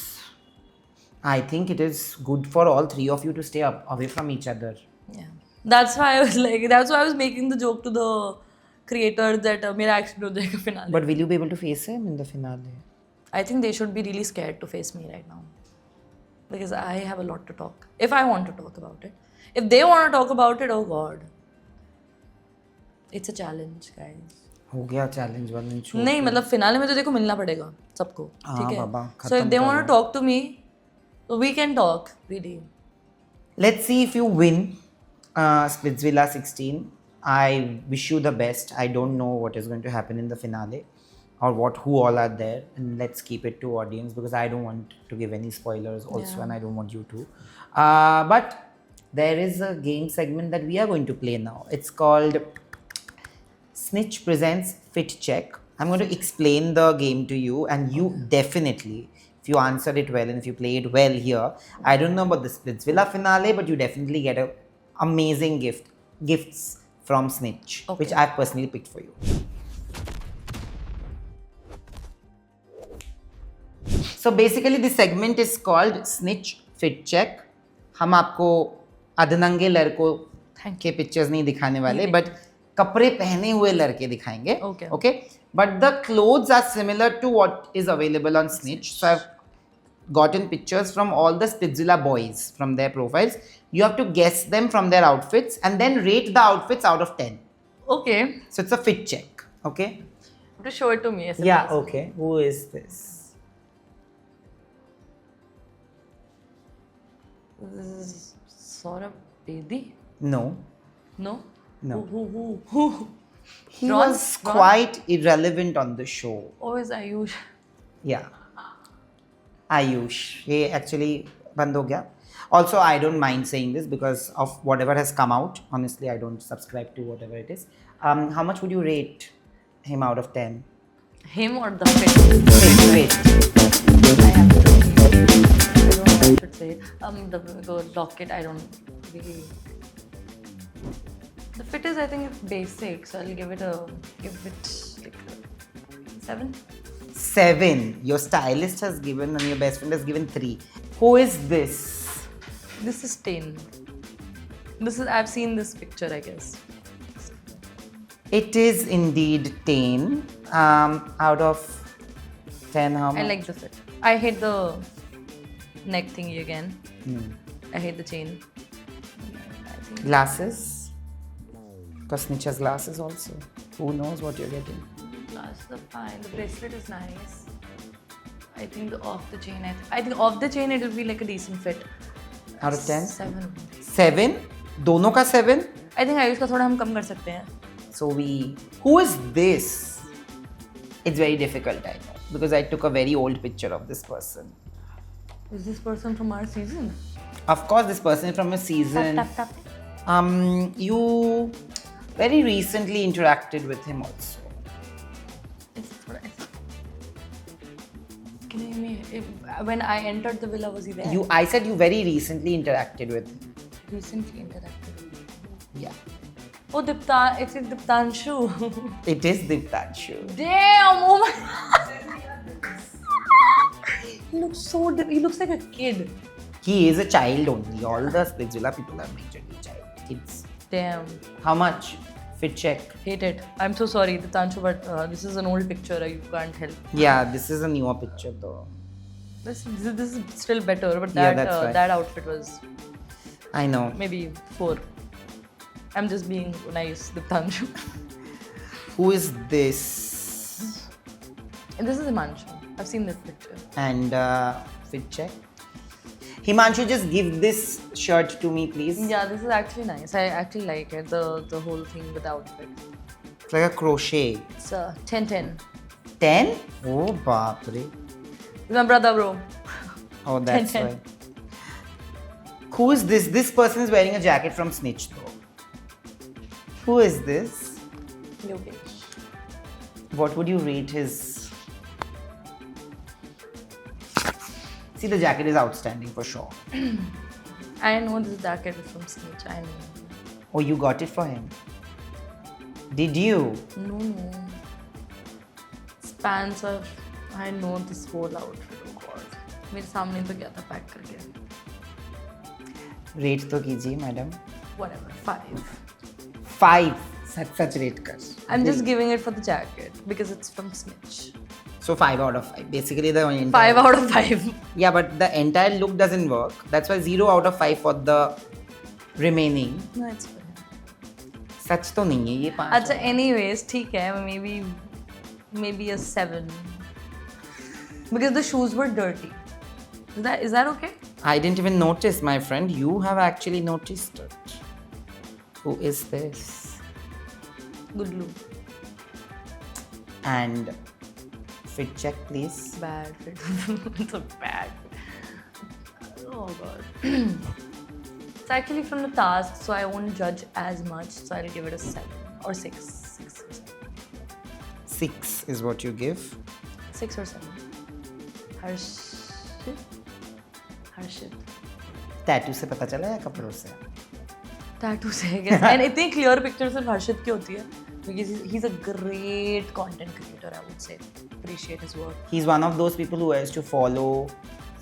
I think it is good for all three of you to stay away from each other. Yeah. That's why I was making the joke to the creators that मेरा accident हो जाएगा finale. But will you be able to face him in the finale? I think they should be really scared to face me right now, because I have a lot to talk. If I want to talk about it, if they want to talk about it, oh God, it's a challenge, guys. हो गया challenge वाला छोड़. नहीं मतलब finale में तो देखो मिलना पड़ेगा सबको, ठीक है. बाबा, So if they want to talk to me, so we can talk really. Let's see if you win Splitsvilla 16. I wish you the best. I don't know what is going to happen in the finale or who all are there, and let's keep it to audience because I don't want to give any spoilers also, and I don't want you to. But there is a game segment that we are going to play now. It's called Snitch Presents Fit Check. I'm going to explain the game to you, and you definitely, if you answer it well and if you play it well here, I don't know about the Splitsvilla finale, but you definitely get a amazing gifts from Snitch, which I've personally picked for you. So basically this segment is called Snitch Fit Check. हम आपको अधनंगे लड़कों के pictures नहीं दिखाने वाले, but कपड़े पहने हुए लड़के दिखाएंगे. Okay? But the clothes are similar to what is available on Snitch. So I've gotten pictures from all the Splitsvilla boys from their profiles. You have to guess them from their outfits and then rate the outfits out of 10. Okay. So it's a fit check. Okay? You have to show it to me. Yeah, okay. Who is this? This is Saurabh Bedi? No. No? No. Who? He Ron? was quite irrelevant on the show. Oh, is Ayush? Yeah. Ayush. He actually band ho gaya. Also, I don't mind saying this because of whatever has come out. Honestly, I don't subscribe to whatever it is. How much would you rate him out of 10? Him or the fit? Wait. I have to. I don't know what I should say. The locket, I don't really. The fit is, I think, it's basic, so I'll give it like a 7. 7. Your stylist has given and your best friend has given 3. Who is this? This is 10. This is, I've seen this picture, I guess. It is indeed 10. Out of 10, how much? I like the fit. I hate the neck thingy again. I hate the chain. I think Glasses. Because Snitch has glasses also. Who knows what you're getting? glasses are fine. The bracelet is nice. I think the off the chain. I think off the chain it will be like a decent fit. Out of 10? 7. 7? दोनों का 7? I think Ayush का थोड़ा हम कम कर सकते हैं. So who is this? It's very difficult, I know, because I took a very old picture of this person. Is this person from our season? Of course, this person is from a season. Tap tap tap. You very recently interacted with him also. When I entered the villa, was he there? I said you very recently interacted with him. Recently interacted. Yeah. Oh, it's Diptanshu. It is Diptanshu. Damn! Oh my God. He looks like a kid. He is a child only. All the Splitsvilla people are majorly child kids. Damn. How much? Fit check. Hate it. I'm so sorry, Diptanshu, but this is an old picture. You can't help. Yeah, this is a newer picture though. This is still better, but Yeah, that's right. that outfit was I know. maybe 4. I'm just being nice, Diptanshu. Who is this? And this is Himanshu. I've seen this picture. And fit check. Himanshu, just give this shirt to me, please. Yeah, this is actually nice. I actually like it. The whole thing with the outfit. It's like a crochet. It's 10-10. 10? Oh, baapre. He's my brother, bro. Oh, that's 10. right. Who is this? This person is wearing a jacket from Snitch though. Who is this? Yogesh. What would you rate his? See, the jacket is outstanding for sure. I know this jacket is from Snitch. I know. Oh, you got it for him? Did you? No. Pants are. I know this whole outfit. Oh God. मेरे सामने तो गया था pack करके. Rate तो कीजिए, madam. Whatever. 5. 5. Such rate कर. I'm just giving it for the jacket because it's from Snitch. So 5 out of 5. Basically the entire... 5 out of 5. Yeah, but the entire look doesn't work. That's why 0 out of 5 for the remaining. No, it's for him. सच तो नहीं है ये 5. अच्छा, anyways, ठीक है. Maybe a 7. Because the shoes were dirty. Is that okay? I didn't even notice, my friend. You have actually noticed it. Who is this? Good look. And fit check, please. Bad fit. So bad. Oh God. It's actually from the task, so I won't judge as much. So I'll give it a 7 or 6. 6 or 7. 6 is what you give. 6 or 7. Harshit. Tattoo से पता चला या कपड़ों से? Tattoo से I guess. And इतनी clear picture सिर्फ हर्षित की होती है. Because he's a great content creator, I would say. Appreciate his work. He's one of those people who I used to follow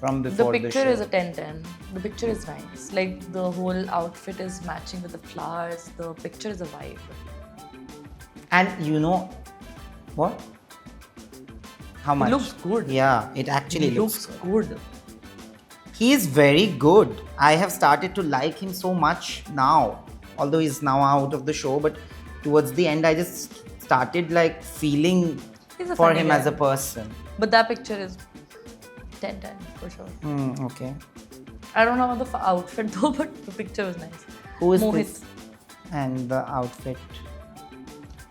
from before the show. The picture is a 10-10. The picture is nice. Like the whole outfit is matching with the flowers. The picture is a vibe. And you know what? How much? It looks good. Yeah, it actually looks good. He is very good. I have started to like him so much now. Although he's now out of the show, but towards the end I just started like feeling for him as a person. But that picture is 10-10 for sure. Okay. I don't know the outfit though, but the picture was nice. Who is Mohit. this? And the outfit.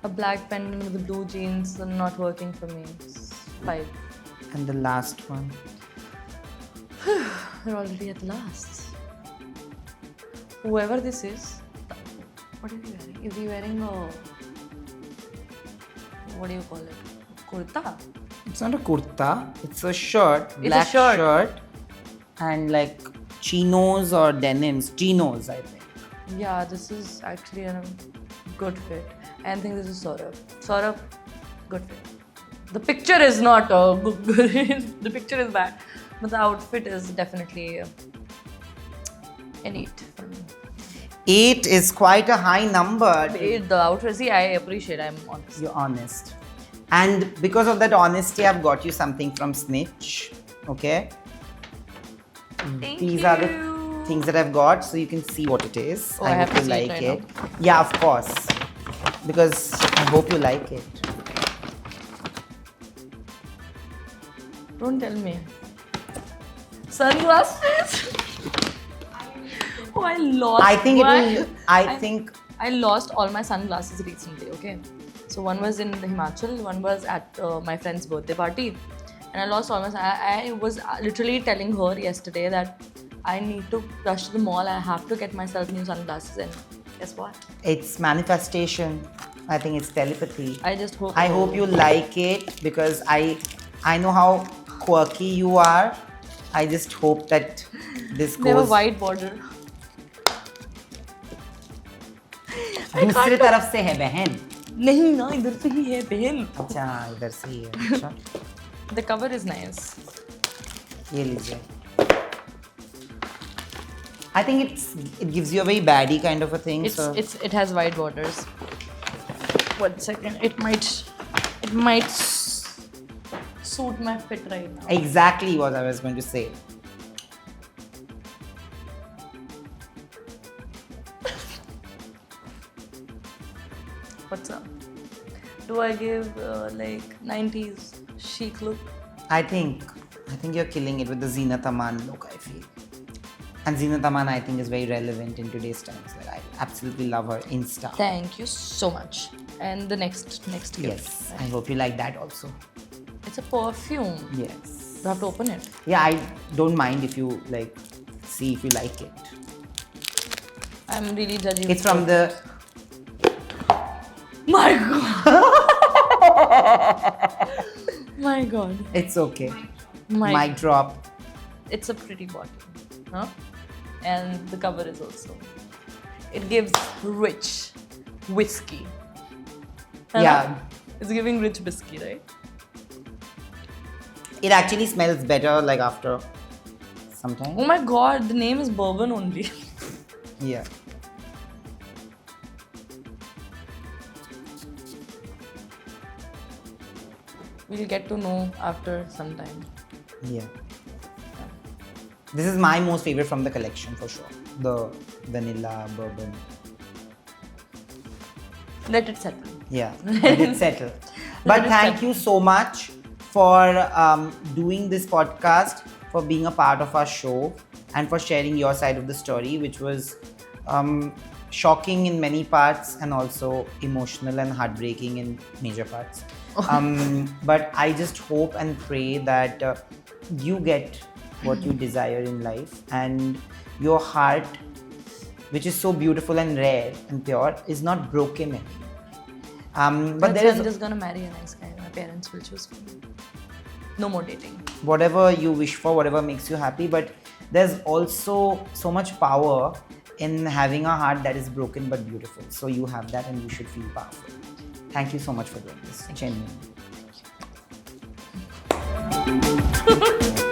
A black pendant with the blue jeans are not working for me. 5. And the last one. We're already at last. Whoever this is, what is he wearing? Is he wearing a, what do you call it? Kurta? It's not a kurta. It's a shirt. It's Black a shirt. And like chinos or denims. Chinos, I think. Yeah, this is actually a good fit. I think this is Saurabh. Saurabh, good fit. The picture is not good. The picture is bad. But the outfit is definitely an 8 for me. 8 is quite a high number. The outfit, see, I appreciate. I'm honest. You're honest. And because of that honesty, I've got you something from Snitch. Okay? These are the things that I've got, so you can see what it is. Oh, I have hope to you see it like right it. Yeah, of course. Because I hope you like it. Don't tell me. Sunglasses. Oh, I lost. I think it my- will. I think. I lost all my sunglasses recently. Okay, so one was in Himachal, one was at my friend's birthday party, and I lost all my. I was literally telling her yesterday that I need to rush to the mall. I have to get myself new sunglasses, and guess what? It's manifestation. I think it's telepathy. I just hope. I hope you like it because I know how quirky you are. I just hope that this They have a goes. white border. दूसरे तरफ से है बहन. नहीं ना इधर से ही है बहन. अच्छा इधर से ही है. अच्छा The cover is nice. ये लीजिए. I think it gives you a very baddie kind of a thing. So It has white borders. 1 second. It might suit my fit right now. exactly what I was going to say. What's up? Do I give like 90s chic look? I think you're killing it with the Zinat Aman look, I feel. And Zinat Aman, I think, is very relevant in today's times. Like, I absolutely love her Insta. Thank you so much. And the next gift. Yes, I hope you like that also. It's a perfume. Yes. You have to open it. Yeah, I don't mind if you like see if you like it. I'm really judging. It's from the. My God. My God. It's okay. My. Mic drop. It's a pretty bottle, huh? And the cover is also. It gives rich whiskey. Huh? Yeah. It's giving rich whiskey, right? It actually smells better like after some time. Oh my God, the name is bourbon only. Yeah. We'll get to know after some time. Yeah. This is my most favorite from the collection for sure. The vanilla bourbon. Let it settle. Yeah, let it settle. But thank you so much for doing this podcast, for being a part of our show, and for sharing your side of the story, which was shocking in many parts and also emotional and heartbreaking in major parts. But I just hope and pray that you get what you desire in life, and your heart, which is so beautiful and rare and pure, is not broken anymore. But there I'm is just gonna marry a nice guy. My parents will choose for me. No more dating. whatever you wish for, whatever makes you happy, but there's also so much power in having a heart that is broken but beautiful. So you have that and you should feel powerful. Thank you so much for doing this. Genuinely. Thank you.